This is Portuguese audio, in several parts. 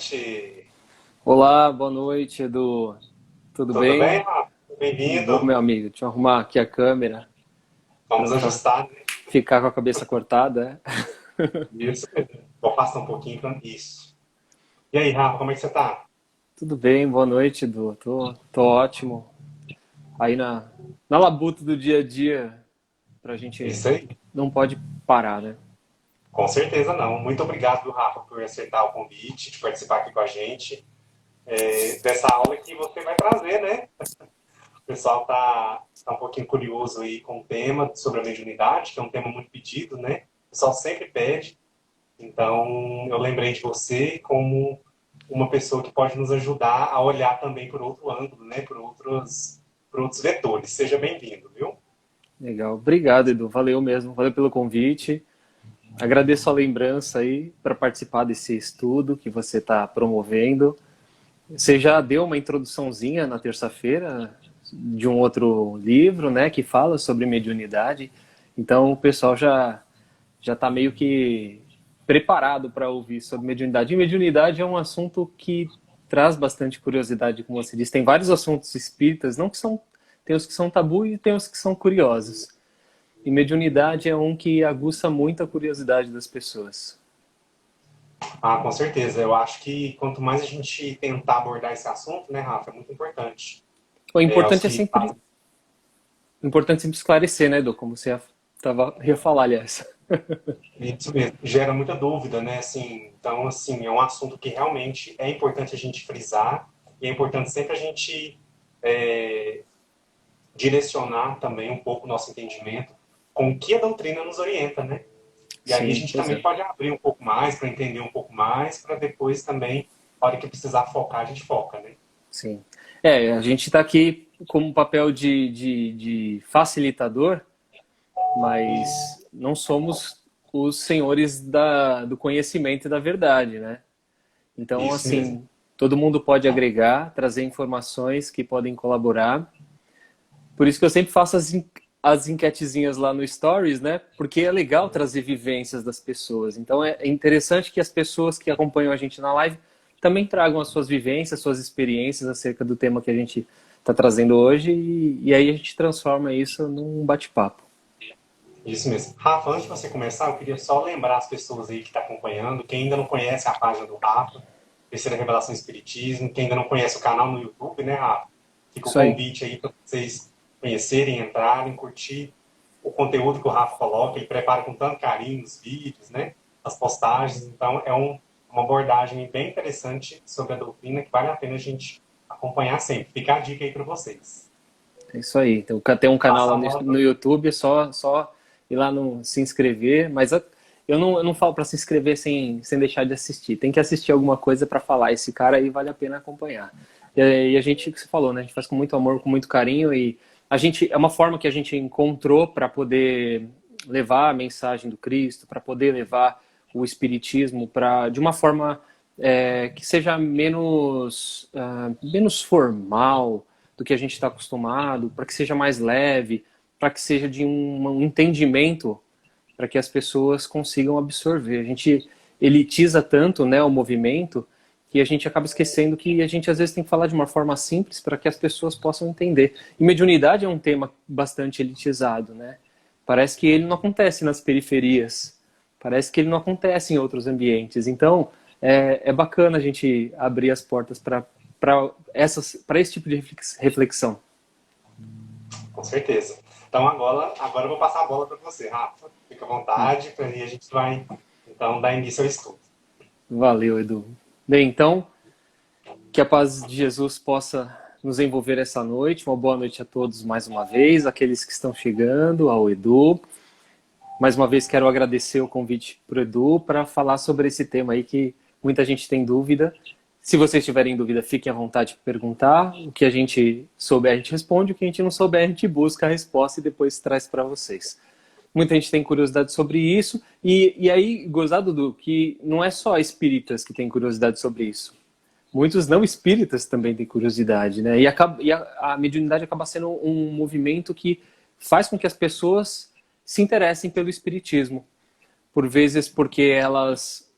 noite. Olá, boa noite, Edu. Tudo Tudo bem, bem? Rafa? Tudo bom, Bem-vindo. meu amigo? Deixa eu arrumar aqui a câmera para Vamos não ajustar, né? ficar com a cabeça cortada. Isso. Vou passar um pouquinho para isso. E aí, Rafa, como é que você tá? Tudo bem, boa noite, Edu. Tô ótimo. Aí na labuta do dia a dia, pra gente Isso aí? não pode parar, né? Com certeza não. Muito obrigado, Rafa, por aceitar o convite de participar aqui com a gente dessa aula que você vai trazer, né? O pessoal tá um pouquinho curioso aí com o tema sobre a mediunidade, que é um tema muito pedido, né? O pessoal sempre pede. Então, eu lembrei de você como uma pessoa que pode nos ajudar a olhar também por outro ângulo, né? Por outros vetores. Seja bem-vindo, viu? Legal. Obrigado, Edu. Valeu mesmo. Valeu pelo convite. Agradeço a lembrança aí para participar desse estudo que você está promovendo. Você já deu uma introduçãozinha na terça-feira de um outro livro, né, que fala sobre mediunidade. Então o pessoal já está meio que preparado para ouvir sobre mediunidade. E mediunidade é um assunto que traz bastante curiosidade, como você disse. Tem vários assuntos espíritas, não que são, tem os que são tabu e tem os que são curiosos. E mediunidade é um que aguça muito a curiosidade das pessoas. Ah, com certeza. Eu acho que quanto mais a gente tentar abordar esse assunto, né, Rafa, é muito importante. O Os importante é que sempre, importante sempre esclarecer, né, Edu? Como você ia falar, aliás. isso mesmo, gera muita dúvida, né? Assim, então, assim, é um assunto que realmente é importante a gente frisar e é importante sempre a gente é, direcionar também um pouco o nosso entendimento com o que a doutrina nos orienta, né? E aí a Sim, gente pois também é. pode abrir um pouco mais para entender um pouco mais, para depois também, na hora que precisar focar, a gente foca, né? Sim. É, a gente está aqui como papel de facilitador, mas não somos os senhores do conhecimento e da verdade, né? Então, Isso mesmo. assim, todo mundo pode agregar, trazer informações que podem colaborar. Por isso que eu sempre faço as enquetezinhas lá no Stories, né? Porque é legal trazer vivências das pessoas. Então é interessante que as pessoas que acompanham a gente na live também tragam as suas vivências, suas experiências acerca do tema que a gente está trazendo hoje e aí a gente transforma isso num bate-papo. Isso mesmo. Rafa, antes de você começar, eu queria só lembrar as pessoas aí que estão acompanhando, quem ainda não conhece a página do Rafa, Terceira Revelação Espiritismo, quem ainda não conhece o canal no YouTube, né, Rafa? Fica o Isso aí. convite aí para vocês conhecerem, entrarem, curtir o conteúdo que o Rafa coloca. Ele prepara com tanto carinho os vídeos, né? As postagens. Então, uma abordagem bem interessante sobre a doutrina que vale a pena a gente acompanhar sempre. Fica a dica aí para vocês. É isso aí. Então, tem um canal Passar lá a bola no para YouTube, é só ir lá no se inscrever, mas eu não falo para se inscrever sem deixar de assistir. Tem que assistir alguma coisa para falar. Esse cara aí vale a pena acompanhar. E a gente, que você falou, né? A gente faz com muito amor, com muito carinho e a gente é uma forma que a gente encontrou para poder levar a mensagem do Cristo, para poder levar o Espiritismo para de uma forma que seja menos formal do que a gente está acostumado, para que seja mais leve, para que seja de um entendimento, para que as pessoas consigam absorver. A gente elitiza tanto, né, o movimento que a gente acaba esquecendo que a gente às vezes tem que falar de uma forma simples para que as pessoas possam entender. E mediunidade é um tema bastante elitizado, né? Parece que ele não acontece nas periferias, parece que ele não acontece em outros ambientes. Então, é bacana a gente abrir as portas para esse tipo de reflexão. Com certeza. Então agora eu vou passar a bola para você, Rafa. Fica à vontade, para aí a gente vai então dar início ao estudo. Valeu, Edu. Bem, então, que a paz de Jesus possa nos envolver essa noite. Uma boa noite a todos mais uma vez, aqueles que estão chegando, ao Edu. Mais uma vez quero agradecer o convite para o Edu para falar sobre esse tema aí que muita gente tem dúvida. Se vocês tiverem dúvida, fiquem à vontade de perguntar. O que a gente souber, a gente responde. O que a gente não souber, a gente busca a resposta e depois traz para vocês. Muita gente tem curiosidade sobre isso. E aí, gozado do que não é só espíritas que têm curiosidade sobre isso. Muitos não espíritas também têm curiosidade, né? A mediunidade acaba sendo um movimento que faz com que as pessoas se interessem pelo espiritismo. Por vezes porque elas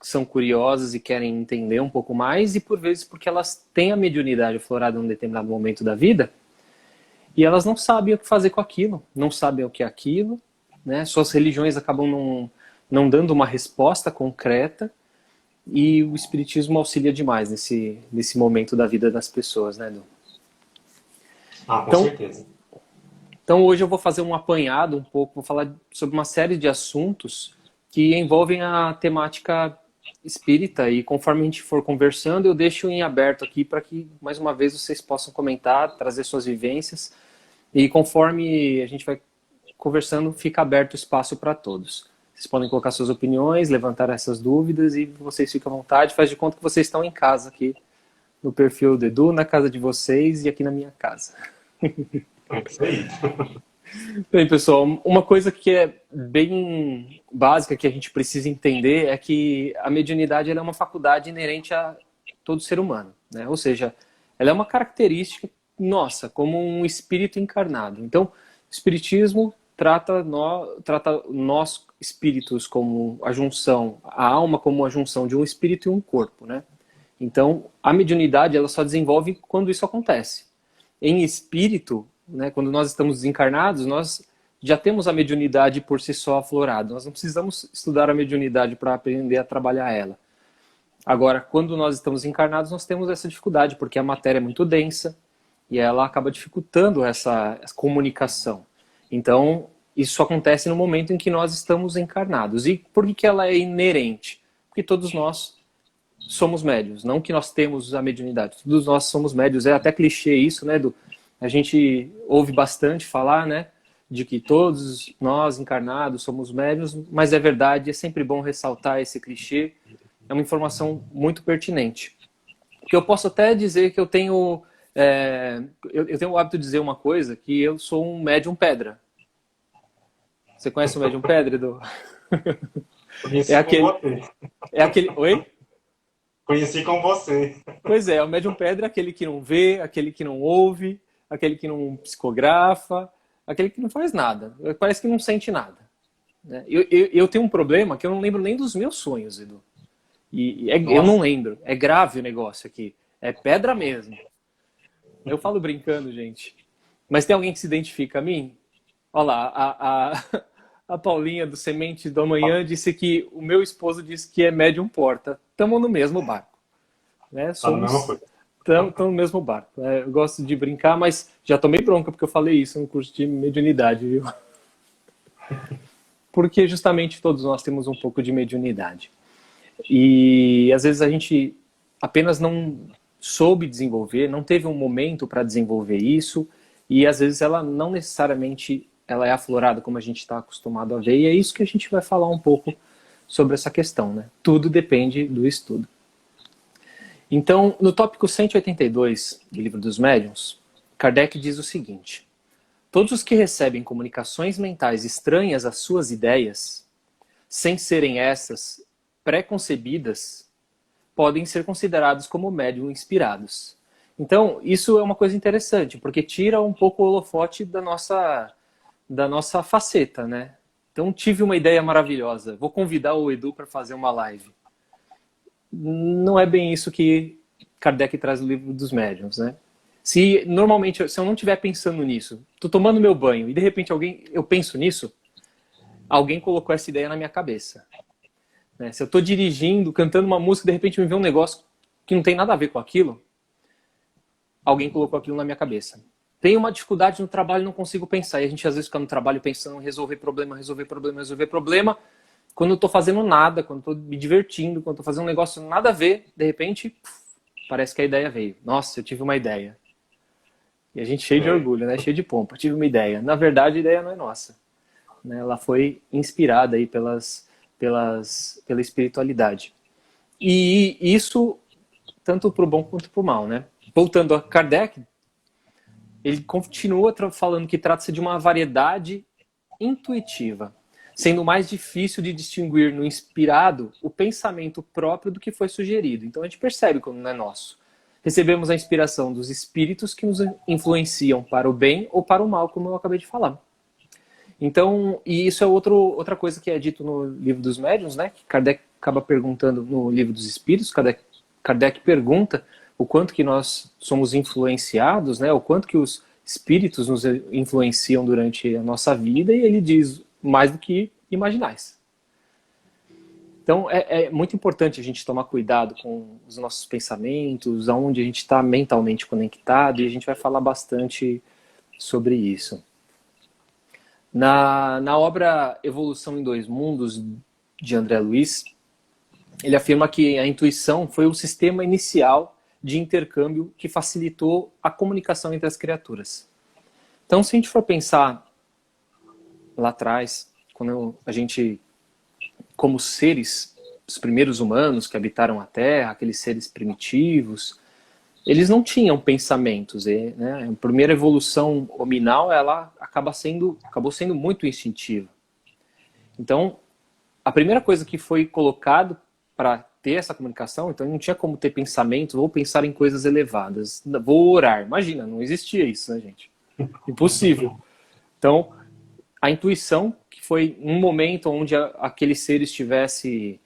são curiosas e querem entender um pouco mais, e por vezes porque elas têm a mediunidade aflorada em um determinado momento da vida, e elas não sabem o que fazer com aquilo, não sabem o que é aquilo, né? Suas religiões acabam não dando uma resposta concreta, e o Espiritismo auxilia demais nesse momento da vida das pessoas, né, Edu? Ah, com certeza. Então hoje eu vou fazer um apanhado um pouco, vou falar sobre uma série de assuntos que envolvem a temática espírita, e conforme a gente for conversando, eu deixo em aberto aqui para que, mais uma vez, vocês possam comentar, trazer suas vivências, e conforme a gente vai conversando, fica aberto o espaço para todos. Vocês podem colocar suas opiniões, levantar essas dúvidas, e vocês ficam à vontade, faz de conta que vocês estão em casa aqui, no perfil do Edu, na casa de vocês e aqui na minha casa. É isso aí. Bem, pessoal, uma coisa que é bem básica que a gente precisa entender é que a mediunidade ela é uma faculdade inerente a todo ser humano, né? Ou seja, ela é uma característica nossa, como um espírito encarnado. Então, o espiritismo trata nós espíritos como a junção, a alma como a junção de um espírito e um corpo, né? Então, a mediunidade ela só desenvolve quando isso acontece. Em espírito, né, quando nós estamos desencarnados, nós já temos a mediunidade por si só aflorada. Nós não precisamos estudar a mediunidade para aprender a trabalhar ela. Agora, quando nós estamos encarnados, nós temos essa dificuldade, porque a matéria é muito densa e ela acaba dificultando essa comunicação. Então, isso acontece no momento em que nós estamos encarnados. E por que ela é inerente? Porque todos nós somos médios, não que nós temos a mediunidade. Todos nós somos médios. É até clichê isso, né, Edu? A gente ouve bastante falar, né, de que todos nós encarnados somos médios, mas é verdade, é sempre bom ressaltar esse clichê. É uma informação muito pertinente. Porque eu posso até dizer que eu tenho o hábito de dizer uma coisa, que eu sou um médium pedra. Você conhece o médium pedra, Edu? Conheci com você. É aquele... Oi? Conheci com você. Pois é, o médium pedra é aquele que não vê, aquele que não ouve, aquele que não psicografa, aquele que não faz nada. Parece que não sente nada. Né? Eu tenho um problema que eu não lembro nem dos meus sonhos, Edu. Eu não lembro. É grave o negócio aqui. É pedra mesmo. Eu falo brincando, gente. Mas tem alguém que se identifica a mim? Olha lá, a Paulinha do Semente do Amanhã disse que o meu esposo disse que é médium porta. Estamos no mesmo barco. Né? Estamos no mesmo barco. Eu gosto de brincar, mas já tomei bronca porque eu falei isso no curso de mediunidade, viu? Porque justamente todos nós temos um pouco de mediunidade. E às vezes a gente apenas não soube desenvolver, não teve um momento para desenvolver isso, e às vezes ela não necessariamente ela é aflorada como a gente está acostumado a ver, e é isso que a gente vai falar um pouco sobre essa questão, né? Tudo depende do estudo. Então, no tópico 182 do Livro dos Médiuns, Kardec diz o seguinte: todos os que recebem comunicações mentais estranhas às suas ideias, sem serem essas pré-concebidas, podem ser considerados como médium inspirados. Então, isso é uma coisa interessante, porque tira um pouco o holofote da nossa faceta, né? Então, tive uma ideia maravilhosa. Vou convidar o Edu para fazer uma live. Não é bem isso que Kardec traz no Livro dos Médiuns, né? Se eu não estiver pensando nisso, estou tomando meu banho e de repente eu penso nisso, alguém colocou essa ideia na minha cabeça. Né? Se eu estou dirigindo, cantando uma música, de repente me vê um negócio que não tem nada a ver com aquilo, alguém colocou aquilo na minha cabeça. Tenho uma dificuldade no trabalho, não consigo pensar. E a gente às vezes fica no trabalho pensando em resolver problema. Quando eu estou fazendo nada, quando eu estou me divertindo, quando eu estou fazendo um negócio nada a ver, de repente, parece que a ideia veio. Nossa, eu tive uma ideia. E a gente cheio de orgulho, né? Cheio de pompa. Tive uma ideia. Na verdade, a ideia não é nossa. Né? Ela foi inspirada aí pela espiritualidade. E isso, tanto para o bom quanto para o mal, né? Voltando a Kardec, ele continua falando que trata-se de uma variedade intuitiva, sendo mais difícil de distinguir no inspirado o pensamento próprio do que foi sugerido. Então a gente percebe quando não é nosso. Recebemos a inspiração dos espíritos que nos influenciam para o bem ou para o mal, como eu acabei de falar. Então, e isso é outra coisa que é dito no Livro dos Médiuns, né? Que Kardec acaba perguntando no Livro dos Espíritos, Kardec pergunta o quanto que nós somos influenciados, né, o quanto que os espíritos nos influenciam durante a nossa vida, e ele diz mais do que imaginais. Então é muito importante a gente tomar cuidado com os nossos pensamentos, aonde a gente está mentalmente conectado, e a gente vai falar bastante sobre isso. Na obra Evolução em Dois Mundos, de André Luiz, ele afirma que a intuição foi o sistema inicial de intercâmbio que facilitou a comunicação entre as criaturas. Então, se a gente for pensar lá atrás, quando a gente, como seres, os primeiros humanos que habitaram a Terra, aqueles seres primitivos, eles não tinham pensamentos, né? A primeira evolução hominal, ela acabou sendo muito instintiva. Então, a primeira coisa que foi colocado para ter essa comunicação, então não tinha como ter pensamento, vou pensar em coisas elevadas, vou orar. Imagina, não existia isso, né, gente? Impossível. Então, a intuição, que foi um momento onde aquele ser estivesse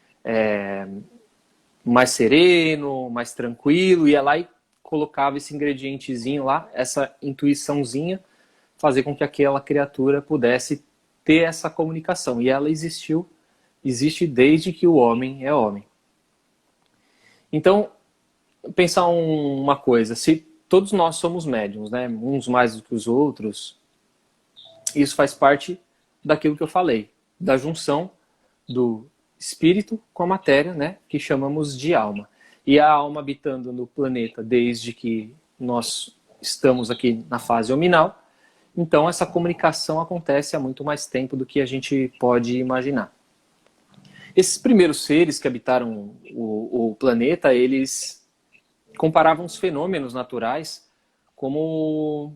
mais sereno, mais tranquilo, ia lá e colocava esse ingredientezinho lá, essa intuiçãozinha, fazer com que aquela criatura pudesse ter essa comunicação. E ela existe desde que o homem é homem. Então, pensar uma coisa, se todos nós somos médiums, né, uns mais do que os outros, isso faz parte daquilo que eu falei, da junção do espírito com a matéria, né, que chamamos de alma. E a alma habitando no planeta desde que nós estamos aqui na fase hominal, então essa comunicação acontece há muito mais tempo do que a gente pode imaginar. Esses primeiros seres que habitaram o planeta, eles comparavam os fenômenos naturais como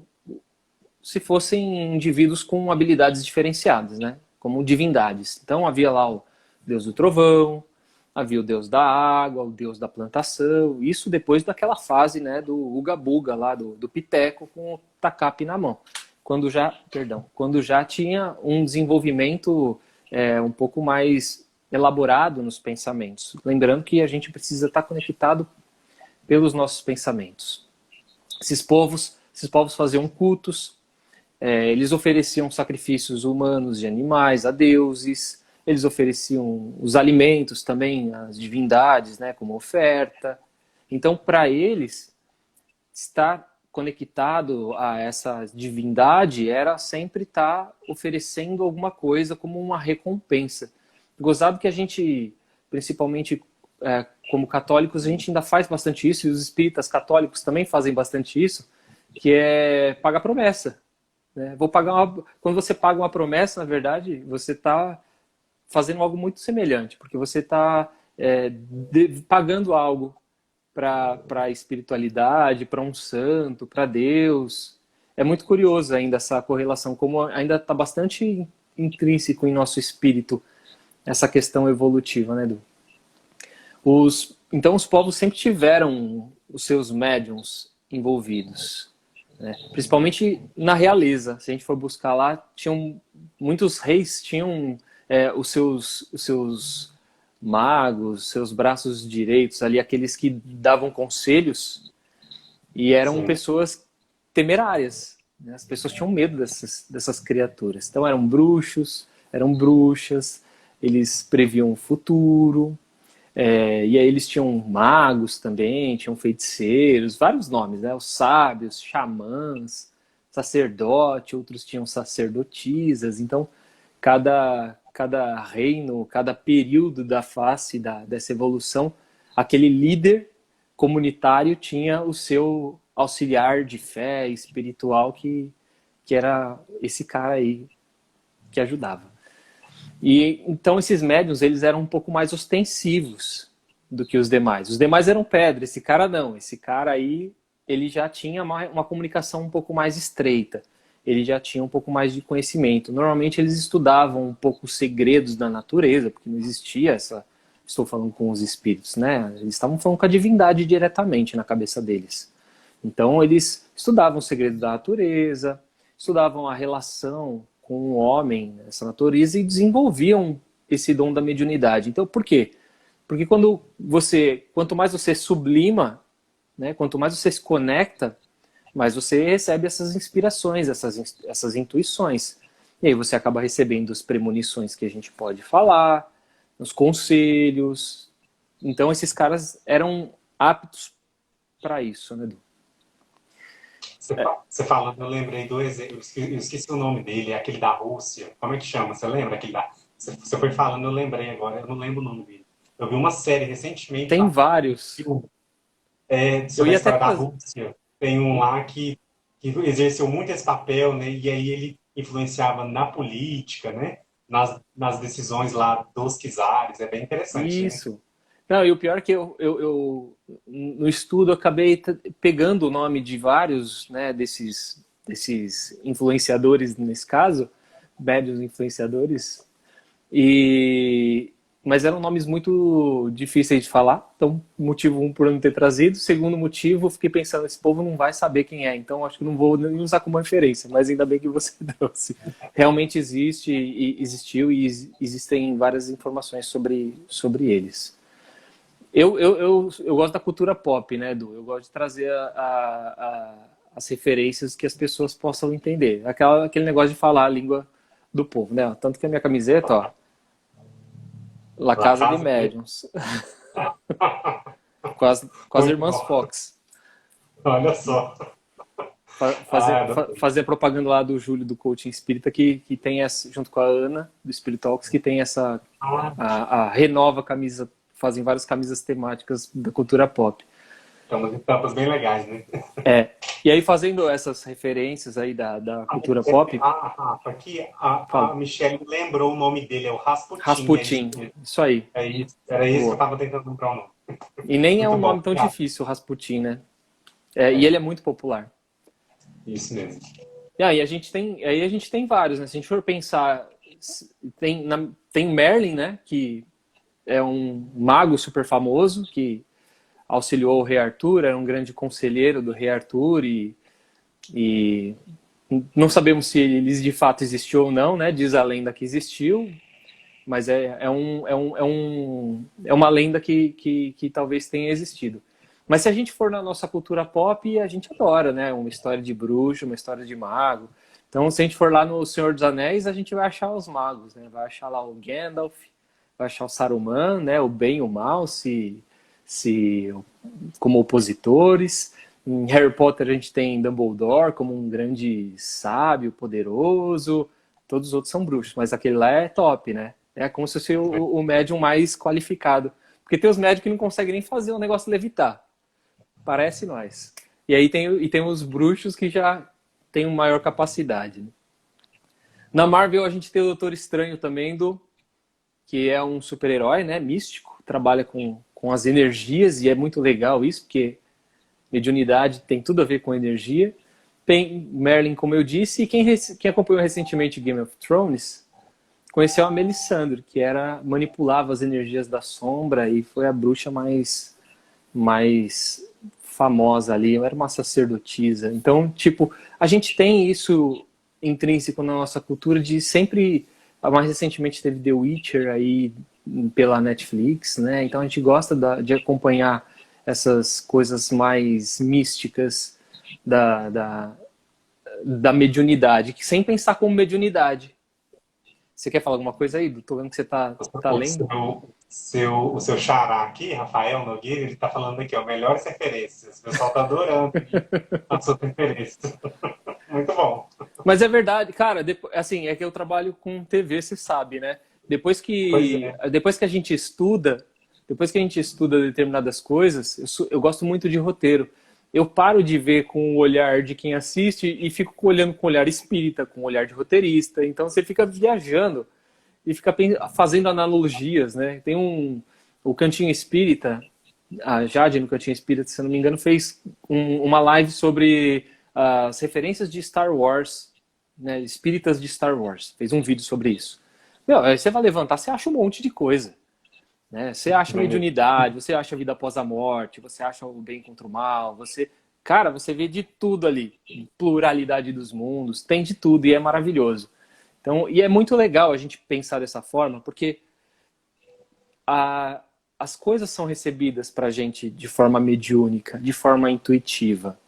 se fossem indivíduos com habilidades diferenciadas, né? Como divindades. Então havia lá o deus do trovão, havia o deus da água, o deus da plantação, isso depois daquela fase, né, do Uga Buga lá, do Piteco com o tacape na mão. Quando já tinha um desenvolvimento um pouco mais elaborado nos pensamentos. Lembrando que a gente precisa estar conectado pelos nossos pensamentos. Esses povos faziam cultos, eles ofereciam sacrifícios humanos de animais a deuses, eles ofereciam os alimentos também às divindades, né, como oferta. Então, para eles, estar conectado a essa divindade era sempre estar oferecendo alguma coisa como uma recompensa. Gozado que a gente, principalmente como católicos, a gente ainda faz bastante isso, e os espíritas católicos também fazem bastante isso, que é pagar promessa. Né? Quando você paga uma promessa, na verdade, você está fazendo algo muito semelhante, porque você está pagando algo para a espiritualidade, para um santo, para Deus. É muito curioso ainda essa correlação, como ainda está bastante intrínseco em nosso espírito essa questão evolutiva, né, Edu? Então os povos sempre tiveram os seus médiums envolvidos, né? Principalmente na realeza. Se a gente for buscar lá, muitos reis tinham os seus magos, seus braços direitos ali, aqueles que davam conselhos, e eram pessoas temerárias, né? As pessoas tinham medo dessas criaturas. Então eram bruxos, eram bruxas, eles previam o futuro, e aí eles tinham magos também, tinham feiticeiros, vários nomes, né? Os sábios, xamãs, sacerdote, outros tinham sacerdotisas. Então cada reino, cada período da face dessa evolução, aquele líder comunitário tinha o seu auxiliar de fé espiritual que era esse cara aí que ajudava. E então esses médiuns, eles eram um pouco mais ostensivos do que os demais. Os demais eram pedra, esse cara não. Esse cara aí, ele já tinha uma comunicação um pouco mais estreita. Ele já tinha um pouco mais de conhecimento. Normalmente eles estudavam um pouco os segredos da natureza, porque não existia essa... Estou falando com os espíritos, né? Eles estavam falando com a divindade diretamente na cabeça deles. Então eles estudavam o segredo da natureza, estudavam a relação com o homem, essa natureza, e desenvolviam esse dom da mediunidade. Então por quê? Porque quanto mais você sublima, né, quanto mais você se conecta, mais você recebe essas inspirações, essas intuições. E aí você acaba recebendo as premonições que a gente pode falar, os conselhos. Então esses caras eram aptos para isso, né, Edu? Você falando, eu lembrei do exemplo, eu esqueci o nome dele, é aquele da Rússia. Como é que chama? Você lembra? Você foi falando, eu lembrei agora, eu não lembro o nome dele. Eu vi uma série recentemente Tem vários. Eu sobre a ia até história da trazer. Rússia. Tem um lá que exerceu muito esse papel, né? E aí ele influenciava na política, né? Nas decisões lá dos czares. É bem interessante, né? Isso. Não, e o pior é que no estudo, eu acabei pegando o nome de vários, né, desses influenciadores, nesse caso, médios influenciadores, mas eram nomes muito difíceis de falar, então, motivo um por eu não ter trazido. Segundo motivo, eu fiquei pensando, esse povo não vai saber quem é, então acho que não vou nem usar como referência, mas ainda bem que você trouxe. Realmente existiu e existem várias informações sobre eles. Eu gosto da cultura pop, né, Edu? Eu gosto de trazer as referências que as pessoas possam entender. Aquele negócio de falar a língua do povo, né? Tanto que a minha camiseta, ó, La La Casa de Casa de... Médiuns, com as Muito irmãs bom. Fox. Olha só. Fazer, Ah, fazer propaganda lá do Júlio do Coaching Espírita, que tem essa, junto com a Ana do Spirit Talks, que tem essa. A renova camisa, fazem várias camisas temáticas da cultura pop. tem umas estampas bem legais, né? É. E aí, fazendo essas referências aí da cultura pop, Aqui fala. a Michelle lembrou o nome dele, é o Rasputin. É isso Rasputin. mesmo. Isso aí. É isso. Era esse que eu Boa. estava tentando lembrar o nome. E nem é Muito um bom. nome tão Ah, difícil, o Rasputin, né? E ele é muito popular. isso mesmo. E aí a gente tem vários, né? Se a gente for pensar, tem Merlin, né? Que é um mago super famoso que auxiliou o rei Arthur, era um grande conselheiro do rei Arthur e não sabemos se ele de fato existiu ou não, né? Diz a lenda que existiu, mas é uma lenda que talvez tenha existido. Mas se a gente for na nossa cultura pop, a gente adora, né? Uma história de bruxo, uma história de mago. Então, se a gente for lá no Senhor dos Anéis, a gente vai achar os magos, né? Vai achar lá o Gandalf, vai achar o Saruman, né? O bem e o mal, se como opositores. Em Harry Potter a gente tem Dumbledore como um grande sábio, poderoso. Todos os outros são bruxos, mas aquele lá é top, né? É como se fosse o médium mais qualificado. Porque tem os médicos que não conseguem nem fazer o negócio levitar. Parece nós. E aí tem os bruxos que já têm uma maior capacidade. Na Marvel a gente tem o Doutor Estranho também, que é um super-herói, né? Místico. Trabalha com as energias e é muito legal isso, porque mediunidade tem tudo a ver com energia. Tem Merlin, como eu disse, e quem acompanhou recentemente Game of Thrones conheceu a Melisandre, que manipulava as energias da sombra e foi a bruxa mais famosa ali, era uma sacerdotisa. Então, tipo, a gente tem isso intrínseco na nossa cultura de sempre, mais recentemente teve The Witcher aí pela Netflix, né? Então a gente gosta de acompanhar essas coisas mais místicas da mediunidade, que sem pensar como mediunidade. Você quer falar alguma coisa aí? Tô vendo que você tá lendo. O seu xará aqui, Rafael Nogueira, ele está falando aqui, ó, melhores referências. O pessoal está adorando as suas referências. Muito bom. Mas é verdade, cara, assim, é que eu trabalho com TV, você sabe, né? Depois Pois que, é. depois que a gente estuda, depois que a gente estuda determinadas coisas, eu gosto muito de roteiro. Eu paro de ver com o olhar de quem assiste e fico olhando com o olhar espírita, com o olhar de roteirista. Então você fica viajando e fica fazendo analogias, né? O Cantinho Espírita, a Jade no Cantinho Espírita, se eu não me engano, fez uma live sobre as referências de Star Wars, né? Espíritas de Star Wars. Fez um vídeo sobre isso. Meu, aí você vai levantar, você acha um monte de coisa. Né? Você acha mediunidade, você acha vida após a morte, você acha o bem contra o mal, cara, você vê de tudo ali, pluralidade dos mundos, tem de tudo e é maravilhoso. Então, e é muito legal a gente pensar dessa forma, porque as coisas são recebidas para a gente de forma mediúnica, de forma intuitiva.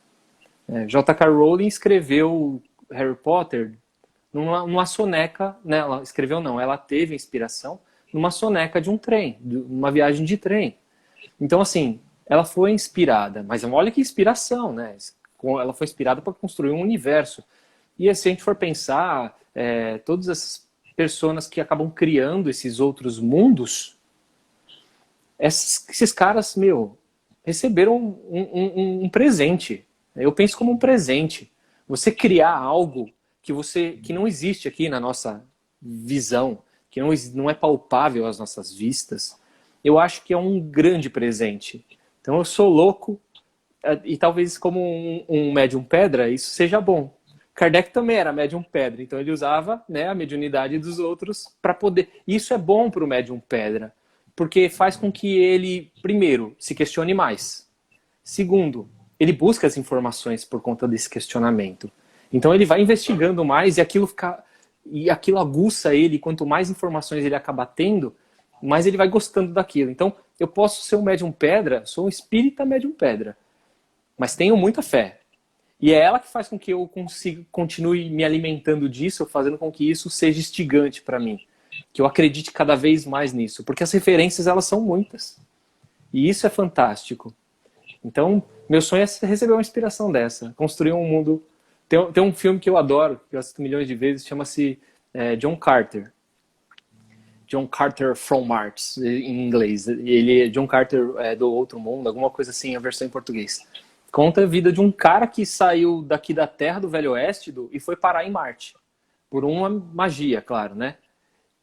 J.K. Rowling escreveu Harry Potter numa soneca, né? Ela escreveu não, ela teve inspiração numa soneca de um trem, numa viagem de trem. Então, assim, ela foi inspirada, mas olha que inspiração, né? Ela foi inspirada para construir um universo. E se a gente for pensar, todas essas pessoas que acabam criando esses outros mundos, esses caras, receberam um presente. Eu penso como um presente. Você criar algo que não existe aqui na nossa visão, que não é palpável às nossas vistas, eu acho que é um grande presente. Então eu sou louco, e talvez como um médium pedra, isso seja bom. Kardec também era médium pedra, então ele usava, né, a mediunidade dos outros para poder... Isso é bom para o médium pedra, porque faz com que ele, primeiro, se questione mais. Segundo, ele busca as informações por conta desse questionamento. Então ele vai investigando mais e aquilo aguça ele. Quanto mais informações ele acaba tendo, mais ele vai gostando daquilo. Então eu posso ser um médium pedra, sou um espírita médium pedra, mas tenho muita fé. E é ela que faz com que eu continue me alimentando disso, fazendo com que isso seja instigante para mim. Que eu acredite cada vez mais nisso. Porque as referências, elas são muitas. E isso é fantástico. Então, meu sonho é receber uma inspiração dessa. Construir um mundo... Tem um filme que eu adoro, que eu assisto milhões de vezes, chama-se John Carter. John Carter from Mars, em inglês. John Carter do Outro Mundo, alguma coisa assim, a versão em português. Conta a vida de um cara que saiu daqui da Terra, do Velho Oeste, e foi parar em Marte. Por uma magia, claro, né?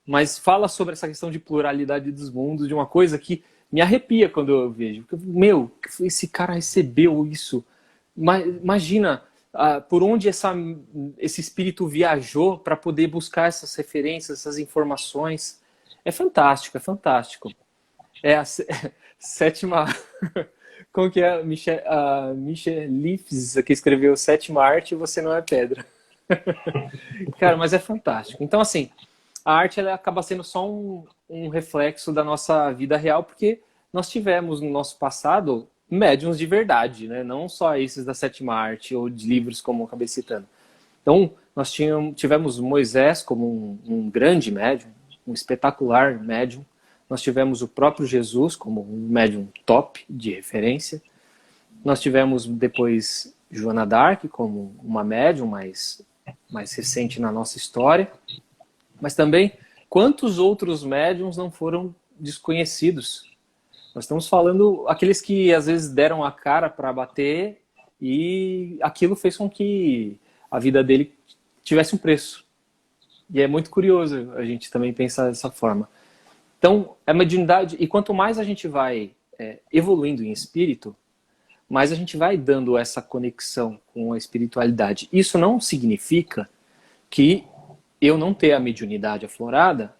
Mas fala sobre essa questão de pluralidade dos mundos, de uma coisa que me arrepia quando eu vejo. Esse cara recebeu isso. Imagina por onde esse espírito viajou para poder buscar essas referências, essas informações. É fantástico, é fantástico. É a sétima... Como que é? A Michelle Leaves, que escreveu Sétima Arte, Você Não é Pedra. Cara, mas é fantástico. Então, assim, a arte ela acaba sendo só um reflexo da nossa vida real, porque nós tivemos no nosso passado médiuns de verdade, né? Não só esses da Sétima Arte ou de livros como eu acabei citando. Então, nós tivemos Moisés como um grande médium, um espetacular médium. Nós tivemos o próprio Jesus como um médium top de referência. Nós tivemos depois Joana d'Arc como uma médium mais recente na nossa história. Mas também, quantos outros médiums não foram desconhecidos? Nós estamos falando aqueles que às vezes deram a cara para bater e aquilo fez com que a vida dele tivesse um preço. E é muito curioso a gente também pensar dessa forma. Então, a mediunidade, e quanto mais a gente vai evoluindo em espírito, mais a gente vai dando essa conexão com a espiritualidade. Isso não significa que eu não ter a mediunidade aflorada,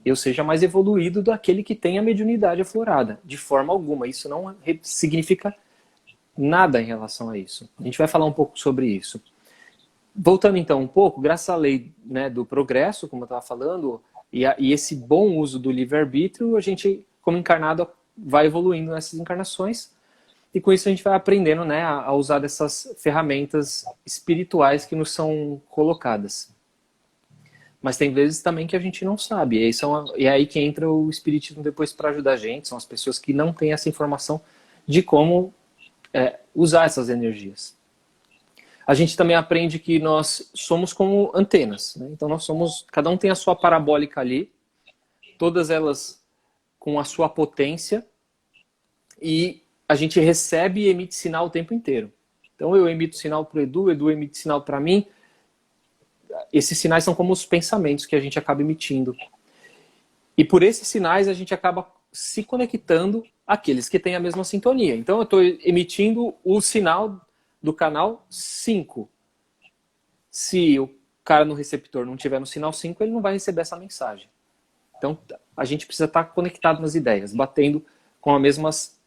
eu seja mais evoluído daquele que tem a mediunidade aflorada. De forma alguma. Isso não significa nada em relação a isso. A gente vai falar um pouco sobre isso. Voltando então um pouco, graças à lei, né, do progresso, como eu estava falando, e esse bom uso do livre-arbítrio, a gente, como encarnado, vai evoluindo nessas encarnações. E com isso a gente vai aprendendo, né, a usar dessas ferramentas espirituais que nos são colocadas. Mas tem vezes também que a gente não sabe. E é aí que entra o espiritismo depois para ajudar a gente. São as pessoas que não têm essa informação de como usar essas energias. A gente também aprende que nós somos como antenas, né? Então cada um tem a sua parabólica ali, todas elas com a sua potência, e a gente recebe e emite sinal o tempo inteiro. Então eu emito sinal para o Edu emite sinal para mim. Esses sinais são como os pensamentos que a gente acaba emitindo. E por esses sinais a gente acaba se conectando àqueles que têm a mesma sintonia. Então eu estou emitindo o sinal do canal 5. Se o cara no receptor não tiver no sinal 5, ele não vai receber essa mensagem. Então a gente precisa estar conectado nas ideias, batendo com as mesmas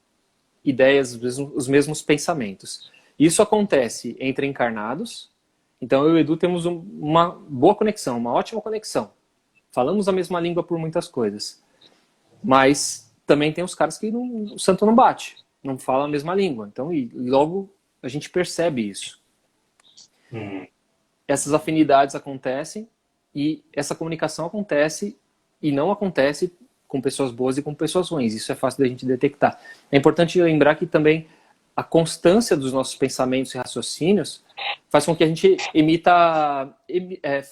ideias, os mesmos pensamentos. Isso acontece entre encarnados. Então eu e o Edu temos uma boa conexão, uma ótima conexão. Falamos a mesma língua por muitas coisas. Mas também tem os caras que o santo não bate, não fala a mesma língua. Então, e logo a gente percebe isso. Essas afinidades acontecem e essa comunicação acontece e não acontece com pessoas boas e com pessoas ruins. Isso é fácil da gente detectar. É importante lembrar que também a constância dos nossos pensamentos e raciocínios faz com que a gente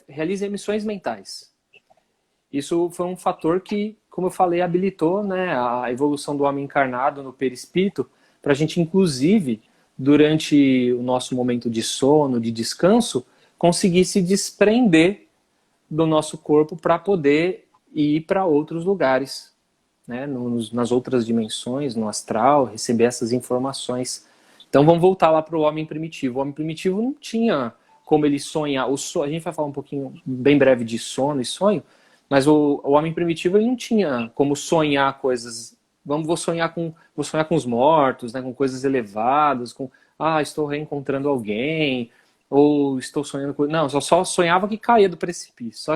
realize emissões mentais. Isso foi um fator que, como eu falei, habilitou, né, a evolução do homem encarnado no perispírito para a gente, inclusive, durante o nosso momento de sono, de descanso, conseguir se desprender do nosso corpo para poder ir para outros lugares, né, nas outras dimensões, no astral, receber essas informações. Então vamos voltar lá para o homem primitivo. O homem primitivo não tinha como ele sonhar. A gente vai falar um pouquinho, bem breve, de sono e sonho, mas o homem primitivo ele não tinha como sonhar coisas. Vou sonhar com os mortos, né, com coisas elevadas, com estou reencontrando alguém, ou estou sonhando com... Não, só sonhava que caía do precipício.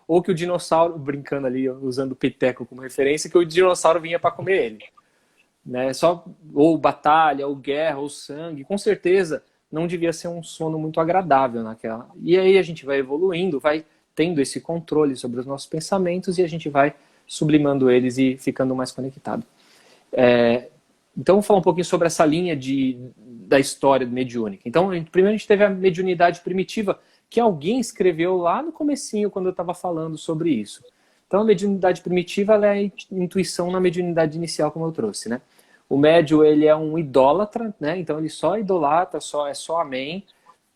Ou que o dinossauro, brincando ali, usando o Piteco como referência, que o dinossauro vinha para comer ele. Né? Ou batalha, ou guerra, ou sangue. Com certeza não devia ser um sono muito agradável naquela. E aí a gente vai evoluindo, vai tendo esse controle sobre os nossos pensamentos e a gente vai sublimando eles e ficando mais conectado. Então, vamos falar um pouquinho sobre essa linha da história mediúnica. Então, primeiro a gente teve a mediunidade primitiva, que alguém escreveu lá no comecinho, quando eu estava falando sobre isso. Então, a mediunidade primitiva ela é a intuição na mediunidade inicial, como eu trouxe, né? O médium, ele é um idólatra, né? Então, ele só idolatra, é só amém,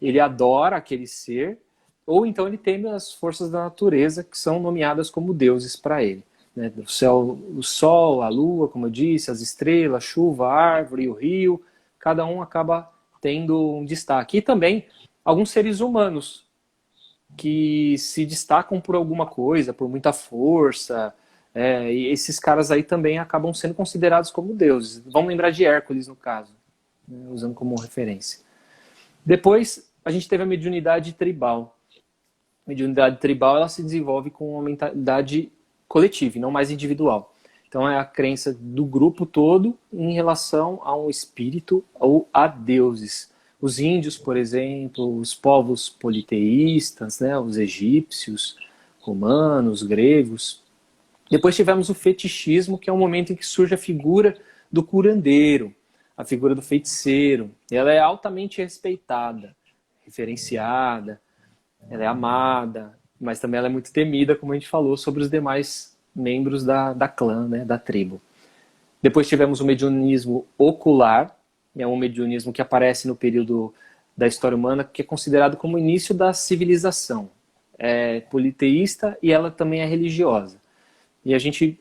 ele adora aquele ser, ou então ele teme as forças da natureza, que são nomeadas como deuses para ele. Né? O céu, o sol, a lua, como eu disse, as estrelas, a chuva, a árvore, o rio, cada um acaba tendo um destaque. E também alguns seres humanos que se destacam por alguma coisa, por muita força, e esses caras aí também acabam sendo considerados como deuses. Vamos lembrar de Hércules, no caso, né? Usando como referência. Depois, a gente teve a mediunidade tribal. A mediunidade tribal ela se desenvolve com uma mentalidade coletiva e não mais individual. Então é a crença do grupo todo em relação a um espírito ou a deuses. Os índios, por exemplo, os povos politeístas, né, os egípcios, romanos, gregos. Depois tivemos o fetichismo, que é o momento em que surge a figura do curandeiro, a figura do feiticeiro. Ela é altamente respeitada, referenciada, ela é amada, mas também ela é muito temida, como a gente falou, sobre os demais membros da clã, né, da tribo. Depois tivemos o mediunismo ocular, é um mediunismo que aparece no período da história humana, que é considerado como o início da civilização. É politeísta e ela também é religiosa. E a gente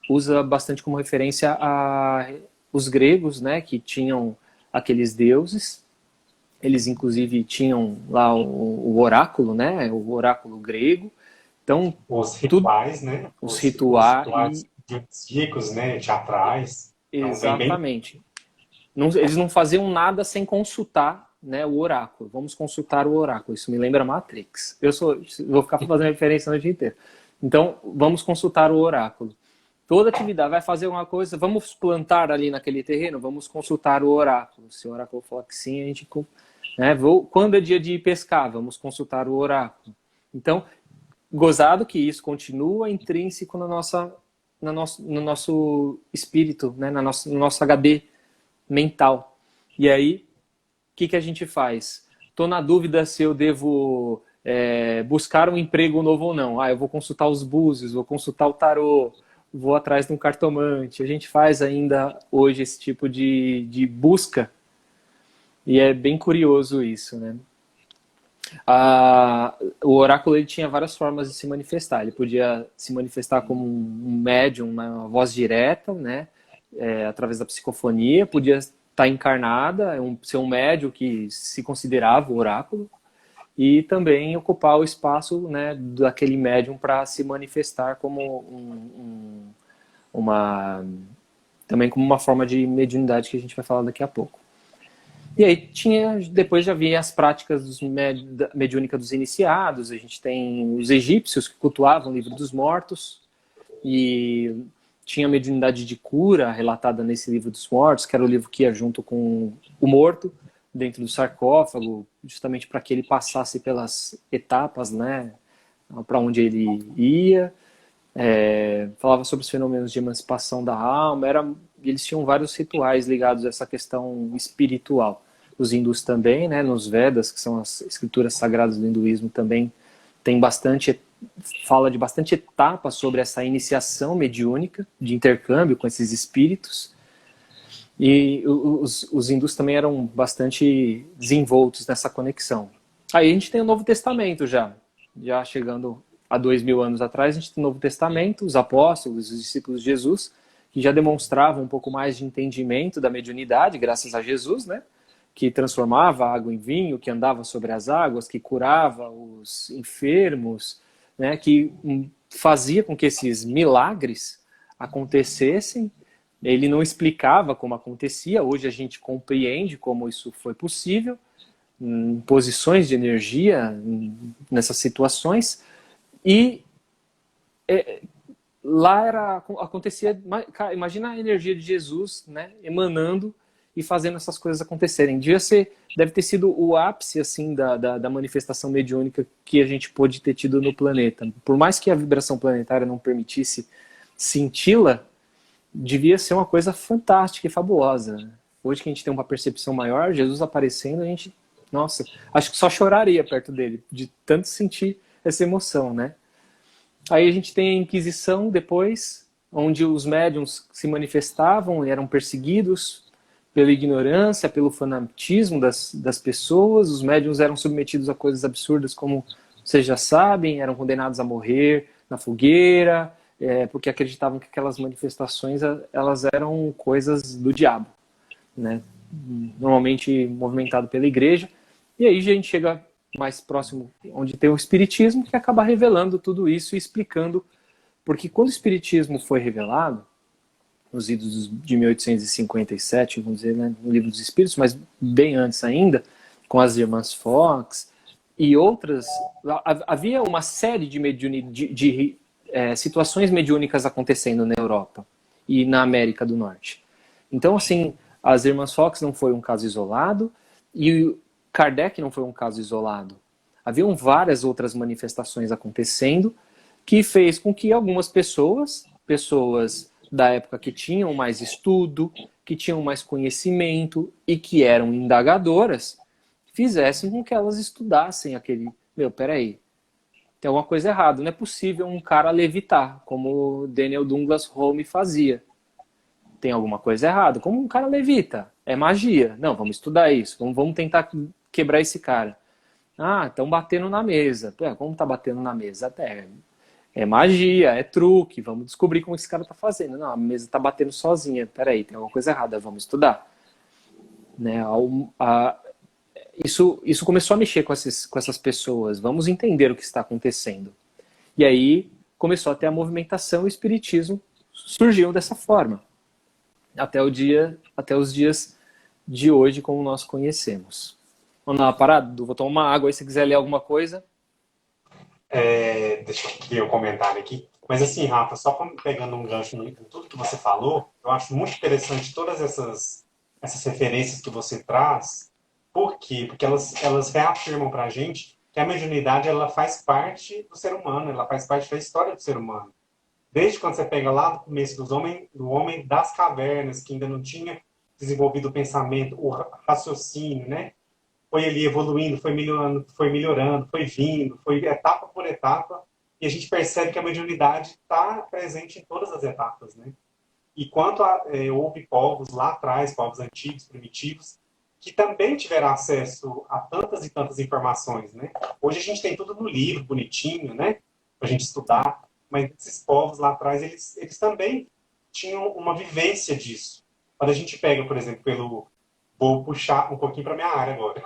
usa bastante como referência os gregos, né, que tinham aqueles deuses. Eles, inclusive, tinham lá o oráculo, né, o oráculo grego. Então, os rituais, né? Os rituais ricos, né? Teatrais. Exatamente. Eles não faziam nada sem consultar, né, o oráculo. Vamos consultar o oráculo. Isso me lembra Matrix. Vou ficar fazendo referência no dia inteiro. Então, vamos consultar o oráculo. Toda atividade, vai fazer alguma coisa, vamos plantar ali naquele terreno, vamos consultar o oráculo. Se o oráculo falar que sim, a gente... Né, quando é dia de pescar, vamos consultar o oráculo. Então, gozado que isso continua intrínseco no nosso espírito, né, no nosso HD mental. E aí, o que a gente faz? Estou na dúvida se eu devo buscar um emprego novo ou não. Eu vou consultar os búzios, vou consultar o tarô, vou atrás de um cartomante. A gente faz ainda hoje esse tipo de busca. E é bem curioso isso, né? O oráculo ele tinha várias formas de se manifestar. Ele podia se manifestar como um médium, uma voz direta, né? Através da psicofonia. Podia estar encarnada, ser um médium que se considerava o oráculo. E também ocupar o espaço, né, daquele médium para se manifestar como também como uma forma de mediunidade que a gente vai falar daqui a pouco. E aí depois já havia as práticas mediúnicas dos iniciados. A gente tem os egípcios que cultuavam o livro dos mortos e tinha a mediunidade de cura relatada nesse livro dos mortos, que era o livro que ia junto com o morto dentro do sarcófago, justamente para que ele passasse pelas etapas, né, para onde ele ia. Falava sobre os fenômenos de emancipação da alma. Eles tinham vários rituais ligados a essa questão espiritual. Os hindus também, né, nos Vedas, que são as escrituras sagradas do hinduísmo, também tem fala de bastante etapas sobre essa iniciação mediúnica, de intercâmbio com esses espíritos. E os hindus também eram bastante desenvoltos nessa conexão. Aí a gente tem o Novo Testamento já chegando a 2000 anos atrás, a gente tem o Novo Testamento, os apóstolos, os discípulos de Jesus, que já demonstravam um pouco mais de entendimento da mediunidade, graças a Jesus, né? Que transformava a água em vinho, que andava sobre as águas, que curava os enfermos, né? Que fazia com que esses milagres acontecessem. Ele não explicava como acontecia, hoje a gente compreende como isso foi possível, em posições de energia, nessas situações. E lá acontecia, imagina a energia de Jesus, né, emanando e fazendo essas coisas acontecerem. Deve ter sido o ápice assim, da manifestação mediúnica que a gente pôde ter tido no planeta. Por mais que a vibração planetária não permitisse senti-la, devia ser uma coisa fantástica e fabulosa. Hoje que a gente tem uma percepção maior, Jesus aparecendo, a gente, nossa, acho que só choraria perto dele, de tanto sentir essa emoção, né? Aí a gente tem a Inquisição depois, onde os médiuns se manifestavam e eram perseguidos pela ignorância, pelo fanatismo das pessoas. Os médiuns eram submetidos a coisas absurdas, como vocês já sabem, eram condenados a morrer na fogueira, porque acreditavam que aquelas manifestações elas eram coisas do diabo, né? Normalmente movimentado pela igreja. E aí a gente chega mais próximo, onde tem o Espiritismo, que acaba revelando tudo isso e explicando, porque quando o Espiritismo foi revelado, nos idos de 1857, vamos dizer, né, no Livro dos Espíritos, mas bem antes ainda, com as irmãs Fox e outras, havia uma série de situações mediúnicas acontecendo na Europa e na América do Norte. Então, assim, as irmãs Fox não foi um caso isolado e Kardec não foi um caso isolado. Haviam várias outras manifestações acontecendo que fez com que algumas pessoas da época que tinham mais estudo, que tinham mais conhecimento e que eram indagadoras, fizessem com que elas estudassem aquele... peraí, tem alguma coisa errada. Não é possível um cara levitar, como Daniel Douglas Home fazia. Tem alguma coisa errada. Como um cara levita? É magia. Não, vamos estudar isso. Vamos tentar quebrar esse cara. Ah, estão batendo na mesa. Como tá batendo na mesa? Até é magia, é truque. Vamos descobrir como esse cara tá fazendo. Não, a mesa tá batendo sozinha. Peraí, tem alguma coisa errada. Vamos estudar. Né? Isso começou a mexer com essas pessoas. Vamos entender o que está acontecendo. E aí começou a ter a movimentação e o espiritismo surgiu dessa forma. Até os dias de hoje, como nós conhecemos. Vamos dar uma parada? Vou tomar uma água aí se quiser ler alguma coisa. Deixa eu ler o comentário aqui. Mas assim, Rafa, só pegando um gancho em tudo que você falou, eu acho muito interessante todas essas referências que você traz. Por quê? Porque elas reafirmam para a gente que a mediunidade ela faz parte do ser humano, ela faz parte da história do ser humano. Desde quando você pega lá no começo do homem das cavernas, que ainda não tinha desenvolvido o pensamento, o raciocínio, né? Foi ali evoluindo, foi melhorando, foi vindo, foi etapa por etapa, e a gente percebe que a mediunidade está presente em todas as etapas, né? E houve povos lá atrás, povos antigos, primitivos, que também tiveram acesso a tantas e tantas informações, né? Hoje a gente tem tudo no livro, bonitinho, né? Para a gente estudar, mas esses povos lá atrás, eles também tinham uma vivência disso. Quando a gente pega, por exemplo, vou puxar um pouquinho para minha área agora.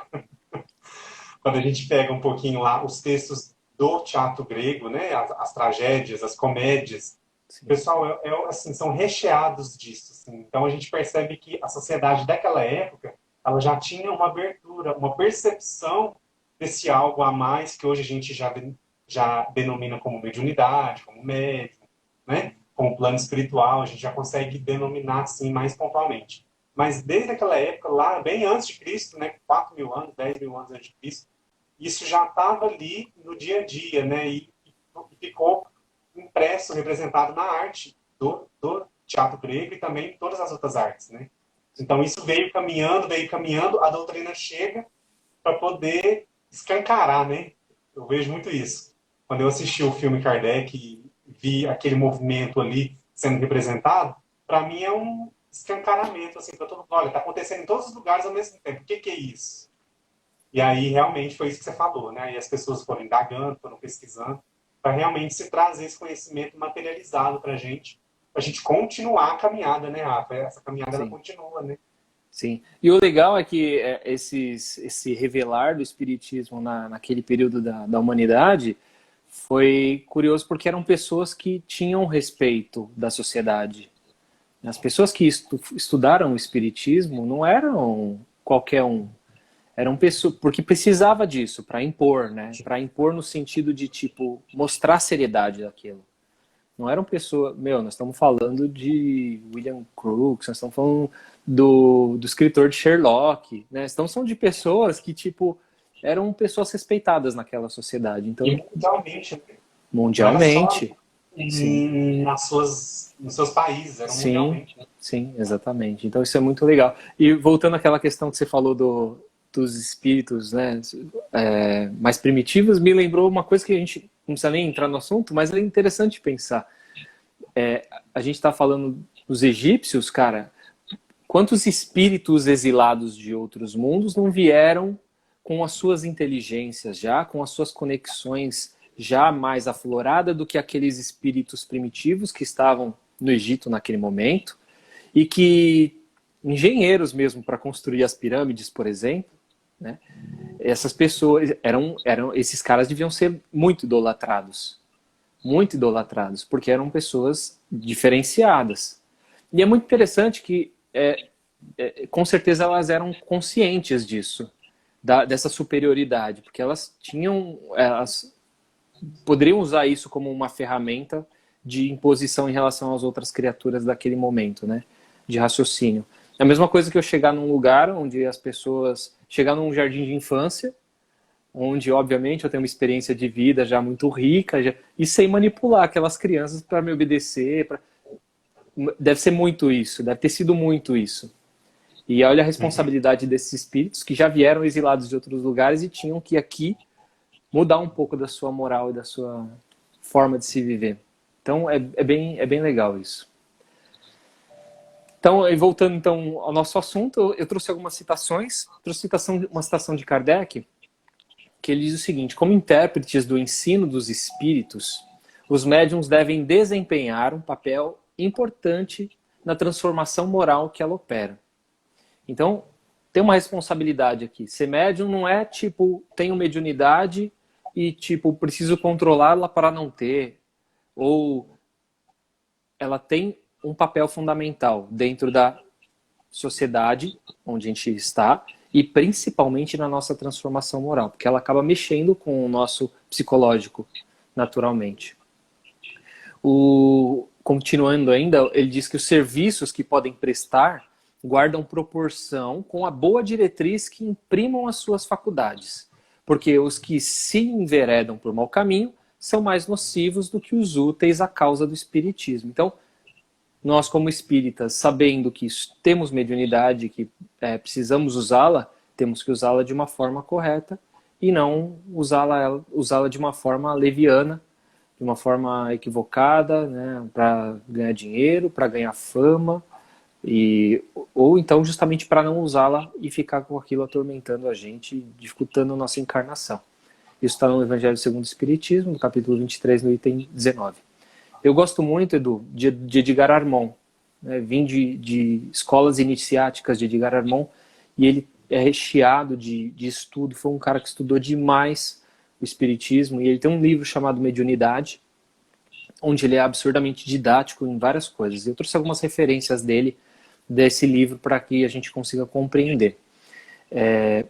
Quando a gente pega um pouquinho lá os textos do teatro grego, né? As tragédias, as comédias, sim. Pessoal, assim, são recheados disso. Assim. Então a gente percebe que a sociedade daquela época ela já tinha uma abertura, uma percepção desse algo a mais que hoje a gente já denomina como mediunidade, como médium, né? com o plano espiritual, a gente já consegue denominar assim mais pontualmente. Mas desde aquela época, lá bem antes de Cristo, né, 4.000 anos, 10.000 anos antes de Cristo, isso já estava ali no dia a dia, né, e ficou impresso, representado na arte do teatro grego e também em todas as outras artes, né. Então isso veio caminhando, a doutrina chega para poder escancarar, né. Eu vejo muito isso. Quando eu assisti o filme Kardec e vi aquele movimento ali sendo representado, para mim é um escancaramento, assim, para todo mundo. Olha, está acontecendo em todos os lugares ao mesmo tempo. O que é isso? E aí, realmente, foi isso que você falou, né? E as pessoas foram indagando, foram pesquisando, para realmente se trazer esse conhecimento materializado para a gente continuar a caminhada, né, Rafa? Essa caminhada, ela Sim. continua, né? Sim. E o legal é que esse revelar do espiritismo naquele período da humanidade foi curioso porque eram pessoas que tinham respeito da sociedade. As pessoas que estudaram o espiritismo não eram qualquer um. Eram pessoas porque precisava disso para impor, né? Para impor no sentido de tipo mostrar a seriedade daquilo. Não eram pessoas. Meu, nós estamos falando de William Crookes, nós estamos falando do escritor de Sherlock, né? Estamos falando de pessoas que, tipo, eram pessoas respeitadas naquela sociedade. Então, E mundialmente, né? Não era só mundialmente. Sim. nos seus países, era Sim, mundialmente, né? sim, exatamente. Então isso é muito legal. E voltando àquela questão que você falou dos espíritos, né, mais primitivos, me lembrou uma coisa que a gente não precisa nem entrar no assunto, mas é interessante pensar. A gente está falando dos egípcios, cara, quantos espíritos exilados de outros mundos não vieram com as suas inteligências já, com as suas conexões já mais afloradas do que aqueles espíritos primitivos que estavam no Egito naquele momento e que engenheiros mesmo para construir as pirâmides, por exemplo, né? Essas pessoas esses caras deviam ser muito idolatrados, porque eram pessoas diferenciadas. E é muito interessante que com certeza elas eram conscientes disso, dessa superioridade, porque elas poderiam usar isso como uma ferramenta de imposição em relação às outras criaturas daquele momento, né? De raciocínio. É a mesma coisa que eu chegar num lugar onde as pessoas... Chegar num jardim de infância, onde, obviamente, eu tenho uma experiência de vida já muito rica, e sem manipular aquelas crianças para me obedecer. Deve ser muito isso, deve ter sido muito isso. E olha a responsabilidade desses espíritos que já vieram exilados de outros lugares e tinham que aqui mudar um pouco da sua moral e da sua forma de se viver. Então é bem legal isso. Então, voltando então ao nosso assunto, eu trouxe algumas citações. Trouxe uma citação de Kardec, que ele diz o seguinte: como intérpretes do ensino dos espíritos, os médiuns devem desempenhar um papel importante na transformação moral que ela opera. Então, tem uma responsabilidade aqui. Ser médium não é tipo, tenho mediunidade e tipo, preciso controlá-la para não ter. Ou ela tem um papel fundamental dentro da sociedade onde a gente está e principalmente na nossa transformação moral, porque ela acaba mexendo com o nosso psicológico naturalmente. Continuando ainda, ele diz que os serviços que podem prestar guardam proporção com a boa diretriz que imprimam as suas faculdades, porque os que se enveredam por mau caminho são mais nocivos do que os úteis à causa do espiritismo. Então, nós como espíritas, sabendo que temos mediunidade, que precisamos usá-la, temos que usá-la de uma forma correta e não usá-la de uma forma leviana, de uma forma equivocada, né, para ganhar dinheiro, para ganhar fama, ou então justamente para não usá-la e ficar com aquilo atormentando a gente, dificultando a nossa encarnação. Isso está no Evangelho segundo o Espiritismo, no capítulo 23, no item 19. Eu gosto muito, Edu, de Edgar Armond. Né? Vim de escolas iniciáticas de Edgar Armond e ele é recheado de estudo. Foi um cara que estudou demais o Espiritismo e ele tem um livro chamado Mediunidade, onde ele é absurdamente didático em várias coisas. Eu trouxe algumas referências desse livro para que a gente consiga compreender.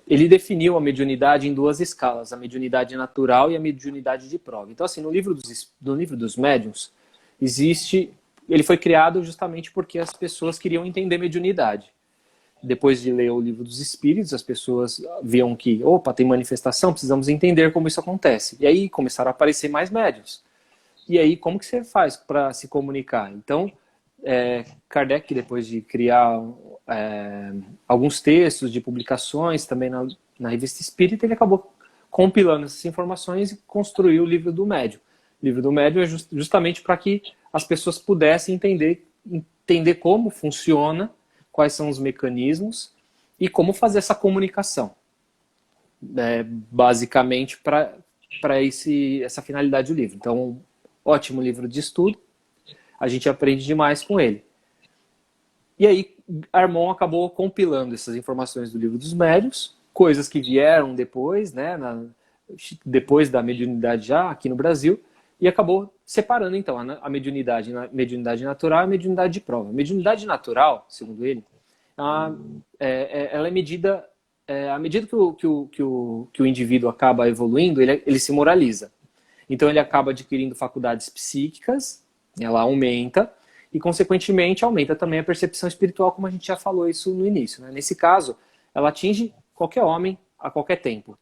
Ele definiu a mediunidade em duas escalas, a mediunidade natural e a mediunidade de prova. Então, assim, no livro dos médiuns, existe ele foi criado justamente porque as pessoas queriam entender mediunidade. Depois de ler o Livro dos Espíritos, as pessoas viam que, opa, tem manifestação, precisamos entender como isso acontece. E aí começaram a aparecer mais médiuns. E aí, como que você faz para se comunicar? Então, Kardec, depois de criar alguns textos de publicações, também na Revista Espírita, ele acabou compilando essas informações e construiu o Livro do Médium. O Livro do Médium é justamente para que as pessoas pudessem entender como funciona, quais são os mecanismos e como fazer essa comunicação. Basicamente, para essa finalidade do livro. Então, ótimo livro de estudo, a gente aprende demais com ele. E aí, Armon acabou compilando essas informações do Livro dos Médiuns, coisas que vieram depois, né, depois da mediunidade já aqui no Brasil, e acabou separando, então, a mediunidade natural e a mediunidade de prova. A mediunidade natural, segundo ele, ela é medida... à medida que o indivíduo acaba evoluindo, ele se moraliza. Então, ele acaba adquirindo faculdades psíquicas, ela aumenta, e, consequentemente, aumenta também a percepção espiritual, como a gente já falou isso no início, né? Nesse caso, ela atinge qualquer homem a qualquer tempo.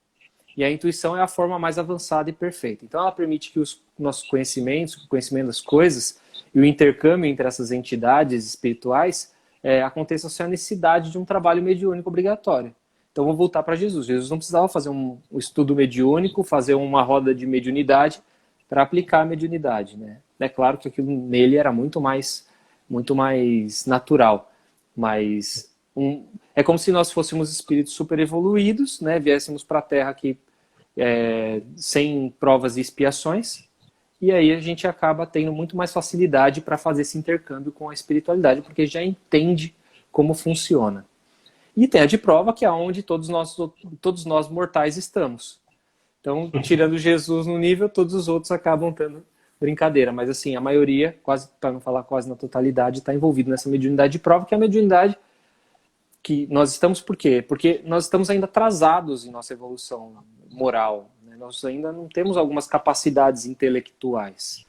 E a intuição é a forma mais avançada e perfeita. Então, ela permite que os nossos conhecimentos, o conhecimento das coisas e o intercâmbio entre essas entidades espirituais aconteça sem a necessidade de um trabalho mediúnico obrigatório. Então, vou voltar para Jesus. Jesus não precisava fazer um estudo mediúnico, fazer uma roda de mediunidade para aplicar a mediunidade, né? É claro que aquilo nele era muito mais natural, mas é como se nós fôssemos espíritos super evoluídos, né? Viéssemos para a Terra aqui sem provas e expiações, e aí a gente acaba tendo muito mais facilidade para fazer esse intercâmbio com a espiritualidade, porque já entende como funciona. E tem a de prova, que é onde todos nós mortais estamos. Então, tirando Jesus no nível, todos os outros acabam tendo brincadeira. Mas, assim, a maioria, quase, para não falar quase na totalidade, está envolvido nessa mediunidade de prova, que é a mediunidade que nós estamos por quê? Porque nós estamos ainda atrasados em nossa evolução moral, né? Nós ainda não temos algumas capacidades intelectuais,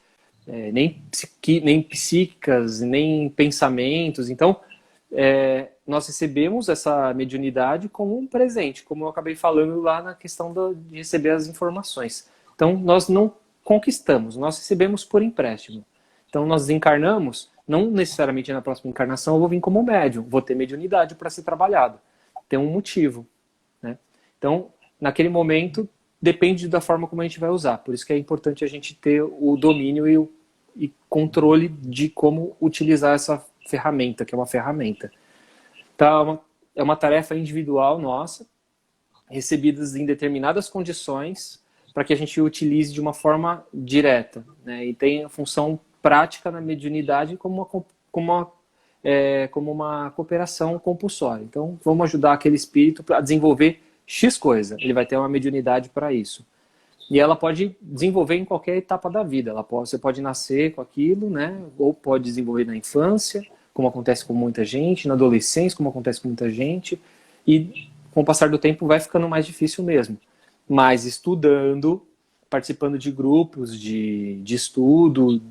nem psíquicas, nem pensamentos. Então, nós recebemos essa mediunidade como um presente, como eu acabei falando lá na questão de receber as informações. Então, nós não conquistamos, nós recebemos por empréstimo. Então, nós desencarnamos, não necessariamente na próxima encarnação eu vou vir como médium, vou ter mediunidade para ser trabalhado. Tem um motivo, né? Então, naquele momento, depende da forma como a gente vai usar. Por isso que é importante a gente ter o domínio e controle de como utilizar essa ferramenta, que é uma ferramenta. Então, é uma tarefa individual nossa, recebidas em determinadas condições, para que a gente utilize de uma forma direta, né? E tem a função prática na mediunidade como uma cooperação compulsória. Então, vamos ajudar aquele espírito a desenvolver X coisa. Ele vai ter uma mediunidade para isso. E ela pode desenvolver em qualquer etapa da vida. Você pode nascer com aquilo, né? Ou pode desenvolver na infância, como acontece com muita gente, na adolescência, como acontece com muita gente. E com o passar do tempo vai ficando mais difícil mesmo. Mas estudando, participando de grupos de estudo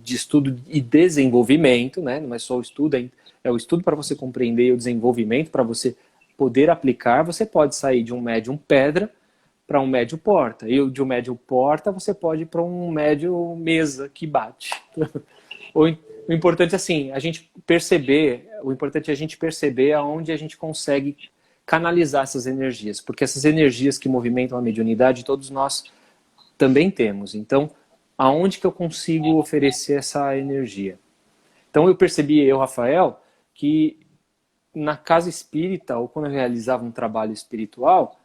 e desenvolvimento, né? Não é só o estudo, é o estudo para você compreender e o desenvolvimento para você poder aplicar. Você pode sair de um médium pedra para um médium porta. E de um médium porta você pode ir para um médium mesa que bate. O importante é assim, o importante é a gente perceber aonde a gente consegue canalizar essas energias, porque essas energias que movimentam a mediunidade todos nós também temos. Então, aonde que eu consigo oferecer essa energia? Então, eu percebi, Rafael, que na casa espírita, ou quando eu realizava um trabalho espiritual,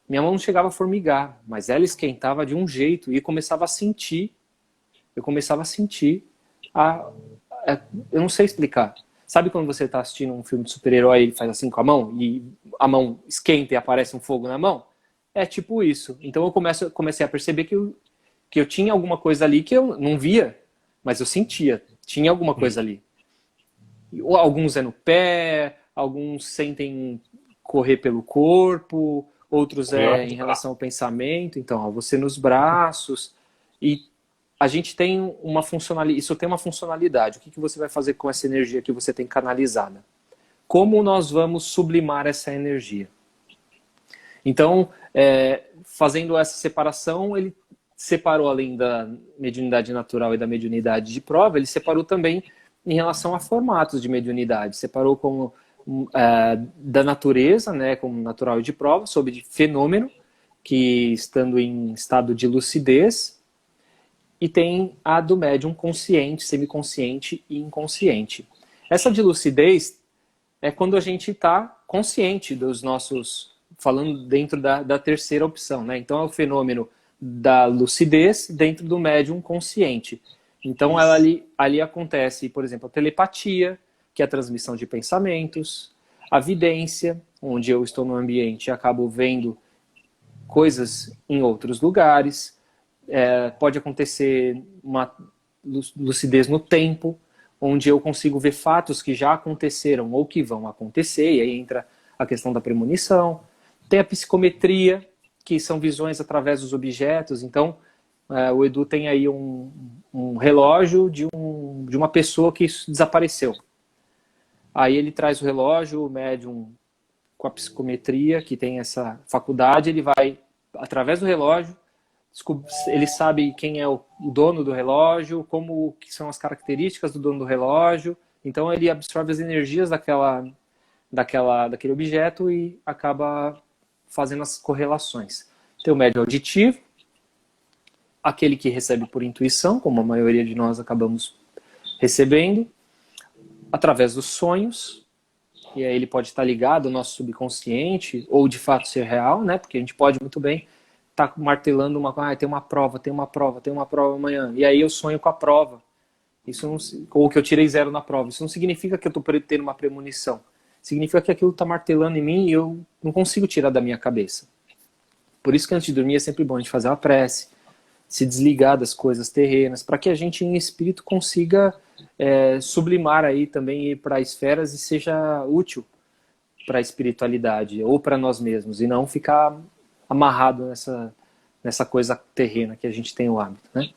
minha mão não chegava a formigar, mas ela esquentava de um jeito e eu começava a sentir, eu não sei explicar. Sabe quando você está assistindo um filme de super-herói e ele faz assim com a mão e a mão esquenta e aparece um fogo na mão? É tipo isso. Então eu comecei a perceber que eu tinha alguma coisa ali que eu não via, mas eu sentia. Tinha alguma coisa ali. Alguns é no pé, alguns sentem correr pelo corpo, outros em relação ao pensamento. Então, você nos braços. E a gente tem uma funcionalidade, isso tem uma funcionalidade. O que que você vai fazer com essa energia que você tem canalizada? Como nós vamos sublimar essa energia? Então, fazendo essa separação, ele separou, além da mediunidade natural e da mediunidade de prova, ele separou também em relação a formatos de mediunidade. Separou como da natureza, né, como natural e de prova, sobre de fenômeno, que estando em estado de lucidez, e tem a do médium consciente, semiconsciente e inconsciente. Essa de lucidez é quando a gente está consciente dos nossos, falando dentro da terceira opção, né? Então é o fenômeno da lucidez dentro do médium consciente. Então ali acontece, por exemplo, a telepatia, que é a transmissão de pensamentos, a vidência, onde eu estou no ambiente e acabo vendo coisas em outros lugares. Pode acontecer uma lucidez no tempo, onde eu consigo ver fatos que já aconteceram ou que vão acontecer, e aí entra a questão da premonição. Tem a psicometria, que são visões através dos objetos. Então, o Edu tem aí um relógio de uma pessoa que desapareceu. Aí ele traz o relógio, o médium com a psicometria, que tem essa faculdade, ele vai, através do relógio, ele sabe quem é o dono do relógio, como que são as características do dono do relógio. Então ele absorve as energias daquele objeto e acaba fazendo as correlações. Tem o médium auditivo, aquele que recebe por intuição, como a maioria de nós acabamos recebendo, através dos sonhos, e aí ele pode estar ligado ao nosso subconsciente, ou de fato ser real, né? Porque a gente pode muito bem estar martelando tem uma prova amanhã, e aí eu sonho com a prova. Isso não, ou que eu tirei 0 na prova. Isso não significa que eu estou tendo uma premonição. Significa que aquilo está martelando em mim e eu não consigo tirar da minha cabeça. Por isso que antes de dormir é sempre bom a gente fazer uma prece, se desligar das coisas terrenas, para que a gente em espírito consiga sublimar aí também, ir para esferas e seja útil para a espiritualidade ou para nós mesmos, e não ficar amarrado nessa coisa terrena que a gente tem o hábito, né?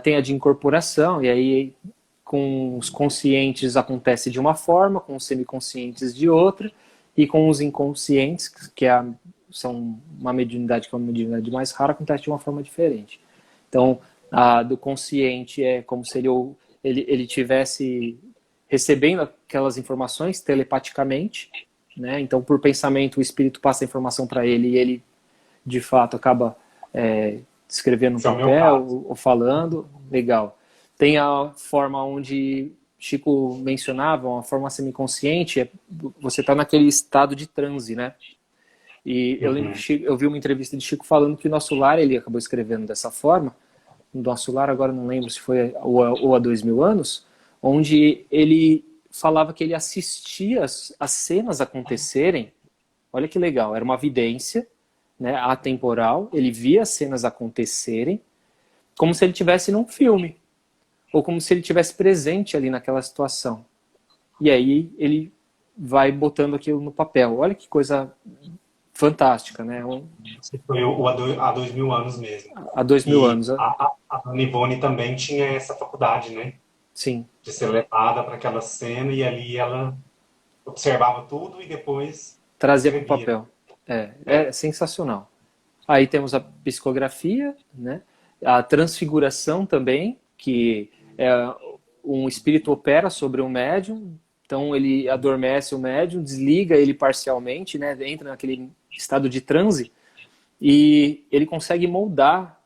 Tem a de incorporação, e aí com os conscientes acontece de uma forma, com os semiconscientes de outra, e com os inconscientes, que são uma mediunidade que é uma mediunidade mais rara, acontece de uma forma diferente. Então, a do consciente é como se ele tivesse recebendo aquelas informações telepaticamente, né? Então, por pensamento, o espírito passa a informação para ele e ele, de fato, acaba escrevendo no papel ou falando. Legal. Tem a forma onde Chico mencionava, uma forma semiconsciente, você está naquele estado de transe, né? E eu lembro que eu vi uma entrevista de Chico falando que o Nosso Lar, ele acabou escrevendo dessa forma, o Nosso Lar, agora não lembro se foi ou há 2000 anos, onde ele falava que ele assistia as cenas acontecerem. Olha que legal, era uma vidência, né, atemporal, ele via as cenas acontecerem como se ele estivesse num filme, ou como se ele estivesse presente ali naquela situação. E aí ele vai botando aquilo no papel. Olha que coisa fantástica, né? Foi há 2000 anos mesmo. Há 2000 anos. A Dona Ivone também tinha essa faculdade, né? Sim. De ser levada para aquela cena e ali ela observava tudo e depois trazia para o papel. É sensacional. Aí temos a psicografia, né? A transfiguração também, que um espírito opera sobre um médium, então ele adormece o médium, desliga ele parcialmente, né? Entra naquele estado de transe e ele consegue moldar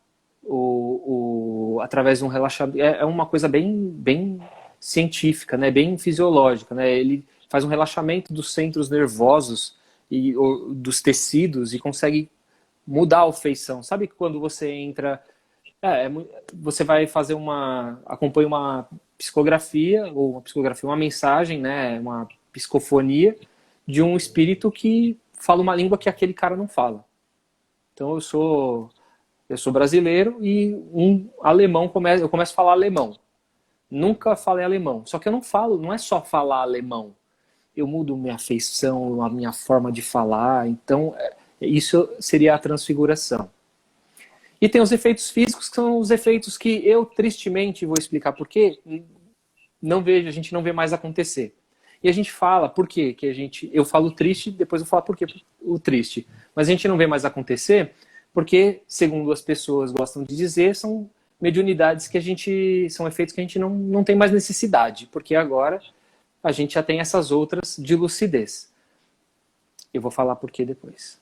através de um relaxamento. É uma coisa bem científica, né? Bem fisiológica, né? Ele faz um relaxamento dos centros nervosos e dos tecidos e consegue mudar a feição. Sabe que quando você entra, você vai fazer acompanha uma psicografia, uma mensagem, né, uma psicofonia de um espírito que fala uma língua que aquele cara não fala. Então eu sou brasileiro e um alemão eu começo a falar alemão. Nunca falei alemão, só que eu não é só falar alemão. Eu mudo minha feição, a minha forma de falar, então isso seria a transfiguração. E tem os efeitos físicos, que são os efeitos que eu, tristemente, vou explicar por quê, não vejo, a gente não vê mais acontecer. E a gente fala, por quê? Que eu falo triste, depois eu falo por quê o triste. Mas a gente não vê mais acontecer, porque, segundo as pessoas gostam de dizer, são mediunidades são efeitos que a gente não tem mais necessidade, porque agora a gente já tem essas outras de lucidez. Eu vou falar por quê depois.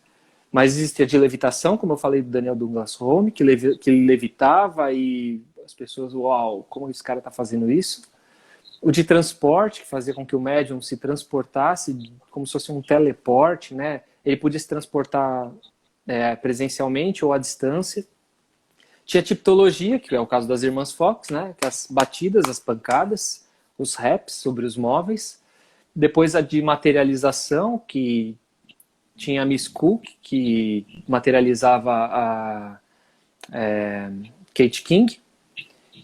Mas existe a de levitação, como eu falei do Daniel Douglas Home, que ele levitava e as pessoas, uau, como esse cara está fazendo isso? O de transporte, que fazia com que o médium se transportasse como se fosse um teleporte, né? Ele podia se transportar presencialmente ou à distância. Tinha a tipologia, que é o caso das irmãs Fox, né? Que as batidas, as pancadas, os raps sobre os móveis. Depois a de materialização, que tinha a Miss Cook, que materializava a Kate King.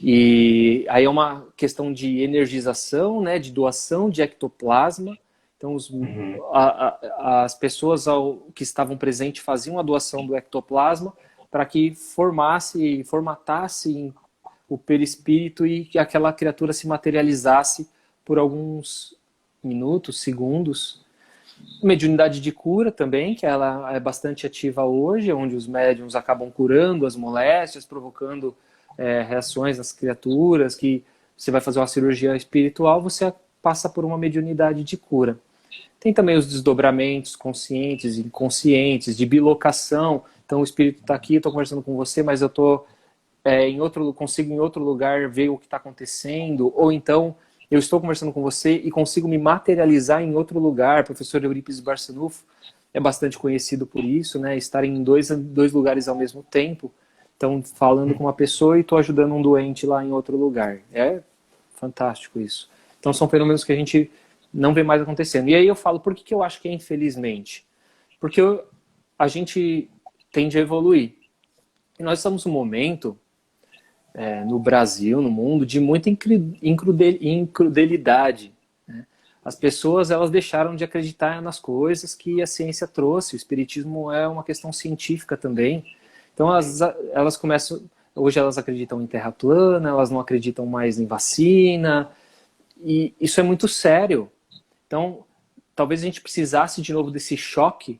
E aí é uma questão de energização, né, de doação de ectoplasma. Então as pessoas que estavam presentes faziam a doação do ectoplasma para que formatasse o perispírito e que aquela criatura se materializasse por alguns minutos, segundos. Mediunidade de cura também, que ela é bastante ativa hoje, onde os médiums acabam curando as moléstias, provocando reações nas criaturas, que você vai fazer uma cirurgia espiritual, você passa por uma mediunidade de cura. Tem também os desdobramentos conscientes e inconscientes, de bilocação. Então o espírito está aqui, eu estou conversando com você, mas eu estou consigo em outro lugar ver o que está acontecendo, ou então eu estou conversando com você e consigo me materializar em outro lugar. O professor Eurípides Barçanufo é bastante conhecido por isso, né? Estar em dois lugares ao mesmo tempo. Então, falando com uma pessoa e estou ajudando um doente lá em outro lugar. É fantástico isso. Então, são fenômenos que a gente não vê mais acontecendo. E aí eu falo, por que eu acho que é infelizmente? Porque a gente tende a evoluir. E nós estamos num momento, no Brasil, no mundo, de muita incrudelidade. Né? As pessoas, elas deixaram de acreditar nas coisas que a ciência trouxe. O espiritismo é uma questão científica também. Então elas começam, hoje elas acreditam em terra plana, elas não acreditam mais em vacina, e isso é muito sério. Então, talvez a gente precisasse de novo desse choque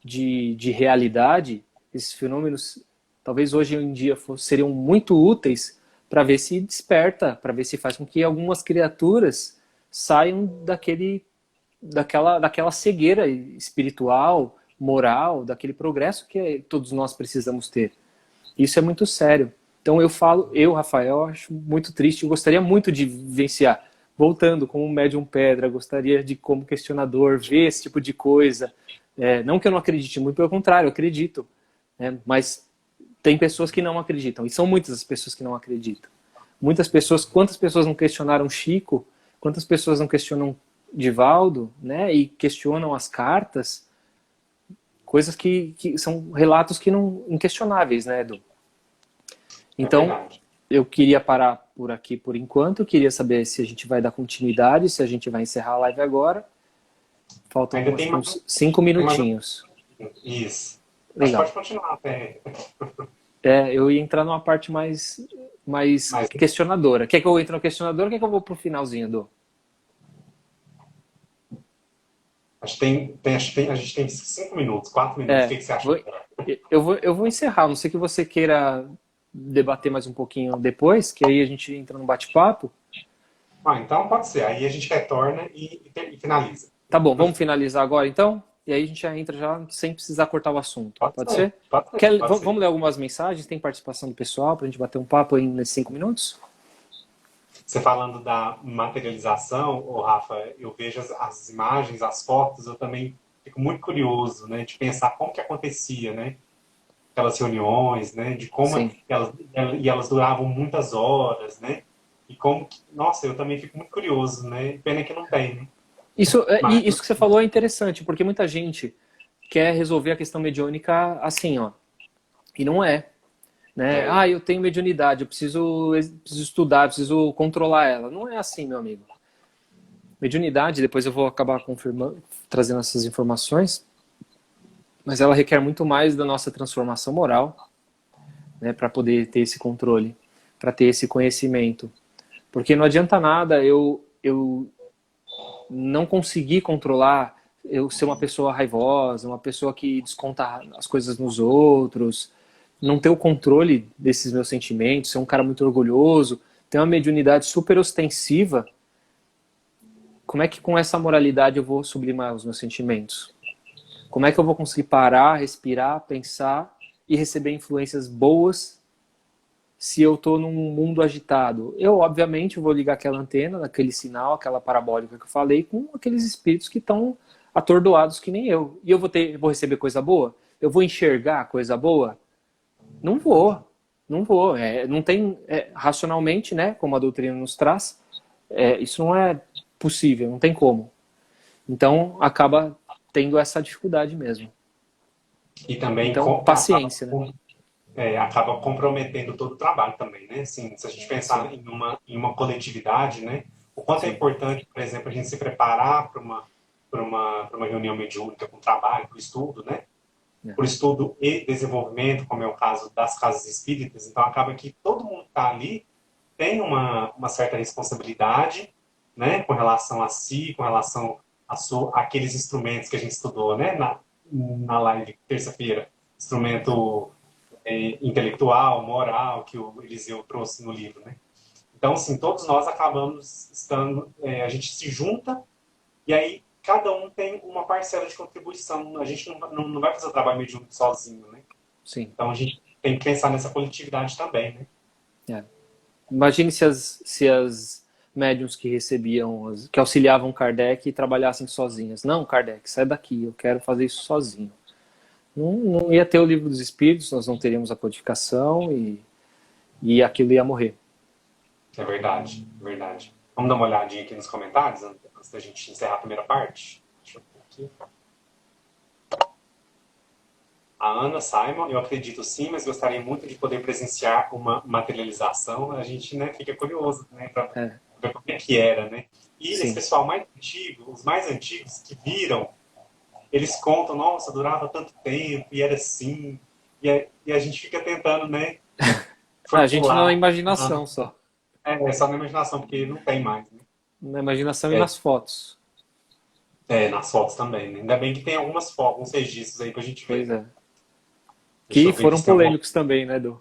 de realidade. Esses fenômenos, talvez hoje em dia seriam muito úteis para ver se desperta, para ver se faz com que algumas criaturas saiam daquela cegueira espiritual, moral, daquele progresso que todos nós precisamos ter. Isso é muito sério. Então eu, Rafael, acho muito triste, eu gostaria muito de vivenciar, voltando como médium pedra, gostaria de, como questionador, ver esse tipo de coisa. Não que eu não acredite, muito pelo contrário, eu acredito. Né? Mas tem pessoas que não acreditam, e são muitas as pessoas que não acreditam. Muitas pessoas, quantas pessoas não questionaram Chico, quantas pessoas não questionam Divaldo, né? E questionam as cartas, coisas que são relatos que não inquestionáveis, né, Edu? Então, eu queria parar por aqui por enquanto. Eu queria saber se a gente vai dar continuidade, se a gente vai encerrar a live agora. Faltam uns 5 minutinhos. Isso. Legal. Mas pode continuar até. Eu ia entrar numa parte mais questionadora. Quer que eu entre no questionador ou quer que eu vou pro finalzinho, Edu? A gente tem 5 minutos, 4 minutos. O que você acha? Eu vou encerrar. Não sei que você queira debater mais um pouquinho depois, que aí a gente entra no bate-papo. Então pode ser. Aí a gente retorna e finaliza. Tá bom, vamos finalizar agora então? E aí a gente já entra sem precisar cortar o assunto. Pode ser? Pode ser. Vamos ler algumas mensagens? Tem participação do pessoal pra gente bater um papo aí nesses 5 minutos? Você falando da materialização, Rafa, eu vejo as imagens, as fotos, eu também fico muito curioso, né, de pensar como que acontecia, né? Aquelas reuniões, né? De como elas duravam muitas horas, né? E como que, nossa, eu também fico muito curioso, né? Pena que não tem, né? Isso que você falou é interessante, porque muita gente quer resolver a questão mediúnica assim, ó. E não é. Né? Eu tenho mediunidade, eu preciso estudar, preciso controlar ela. Não é assim, meu amigo. Mediunidade, depois eu vou acabar confirmando, trazendo essas informações, mas ela requer muito mais da nossa transformação moral, né, para poder ter esse controle, para ter esse conhecimento. Porque não adianta nada eu não conseguir controlar, eu ser uma pessoa raivosa, uma pessoa que desconta as coisas nos outros, não ter o controle desses meus sentimentos, ser um cara muito orgulhoso, ter uma mediunidade super ostensiva. Como é que com essa moralidade eu vou sublimar os meus sentimentos? Como é que eu vou conseguir parar, respirar, pensar e receber influências boas se eu estou num mundo agitado? Eu, obviamente, vou ligar aquela antena, aquele sinal, aquela parabólica que eu falei, com aqueles espíritos que estão atordoados que nem eu. E eu vou receber coisa boa? Eu vou enxergar coisa boa? Não vou. Não vou. Não tem, racionalmente, né, como a doutrina nos traz, isso não é possível, não tem como. Então, acaba tendo essa dificuldade mesmo. E também Então, paciência, né? acaba comprometendo todo o trabalho também, né? Assim, se a gente pensar Sim. em uma coletividade, né? O quanto é Sim. importante, por exemplo, a gente se preparar para uma reunião mediúnica com trabalho, para o estudo, né? Por estudo e desenvolvimento, como é o caso das casas espíritas. Então, acaba que todo mundo que está ali tem uma certa responsabilidade, né? Com relação a si, com relação àqueles instrumentos que a gente estudou, né? Na live terça-feira. Instrumento intelectual, moral, que o Eliseu trouxe no livro, né? Então, assim, todos nós acabamos estando, a gente se junta e aí cada um tem uma parcela de contribuição. A gente não vai fazer o trabalho mediúnico sozinho, né? Sim. Então, a gente tem que pensar nessa coletividade também, né? Imagine se as médiums que recebiam, que auxiliavam Kardec trabalhassem sozinhas. Não, Kardec, sai daqui, eu quero fazer isso sozinho. Não ia ter o livro dos espíritos, nós não teríamos a codificação e aquilo ia morrer. É verdade, é verdade. Vamos dar uma olhadinha aqui nos comentários antes da gente encerrar a primeira parte? Deixa eu ver aqui. A Ana Simon, eu acredito sim, mas gostaria muito de poder presenciar uma materialização. A gente, né, fica curioso, né, para ver como é que era, né? E esse pessoal mais antigo, os mais antigos que viram, eles contam, nossa, durava tanto tempo e era assim. E a gente fica tentando, né, A gente na formular. imaginação só. É só na imaginação, porque não tem mais, né? Na imaginação e nas fotos. Nas fotos também, né? Ainda bem que tem alguns registros aí pra gente ver. Pois é. Deixa Que eu ver aqui foram se tem alguma... polêmicos também, né, Edu?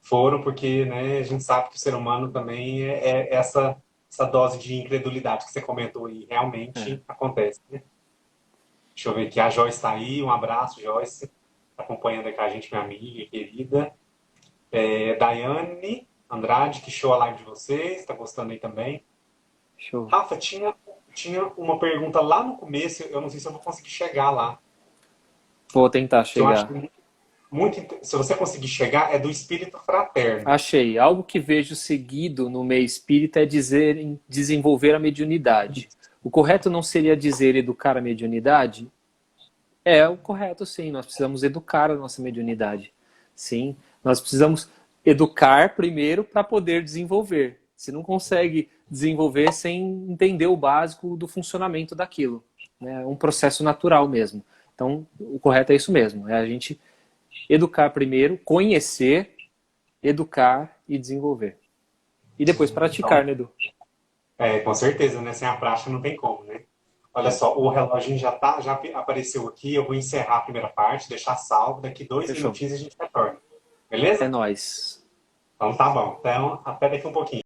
Foram, porque, né, a gente sabe que o ser humano também é essa dose de incredulidade que você comentou aí. Realmente acontece, né? Deixa eu ver aqui. A Joyce está aí. Um abraço, Joyce. Tá acompanhando aqui a gente, minha amiga querida. Daiane Andrade, que show a live de vocês. Tá gostando aí também. Show. Rafa, tinha uma pergunta lá no começo. Eu não sei se eu vou conseguir chegar lá. Vou tentar Que eu acho chegar. que se você conseguir chegar, é do espírito fraterno. Achei. Algo que vejo seguido no meio espírita é dizer desenvolver a mediunidade. O correto não seria dizer educar a mediunidade? É o correto, sim. Nós precisamos educar a nossa mediunidade. Sim, nós precisamos educar primeiro para poder desenvolver. Você não consegue desenvolver sem entender o básico do funcionamento daquilo. É um processo natural mesmo. Então, o correto é isso mesmo. É a gente educar primeiro, conhecer, educar e desenvolver. E depois praticar, Então, né, Edu? com certeza, né? Sem a prática não tem como, né? Olha só, o reloginho já apareceu aqui. Eu vou encerrar a primeira parte, deixar salvo. Daqui 2 Fechou. minutinhos a gente retorna. É Beleza? nóis. Então tá bom. Então, até daqui um pouquinho.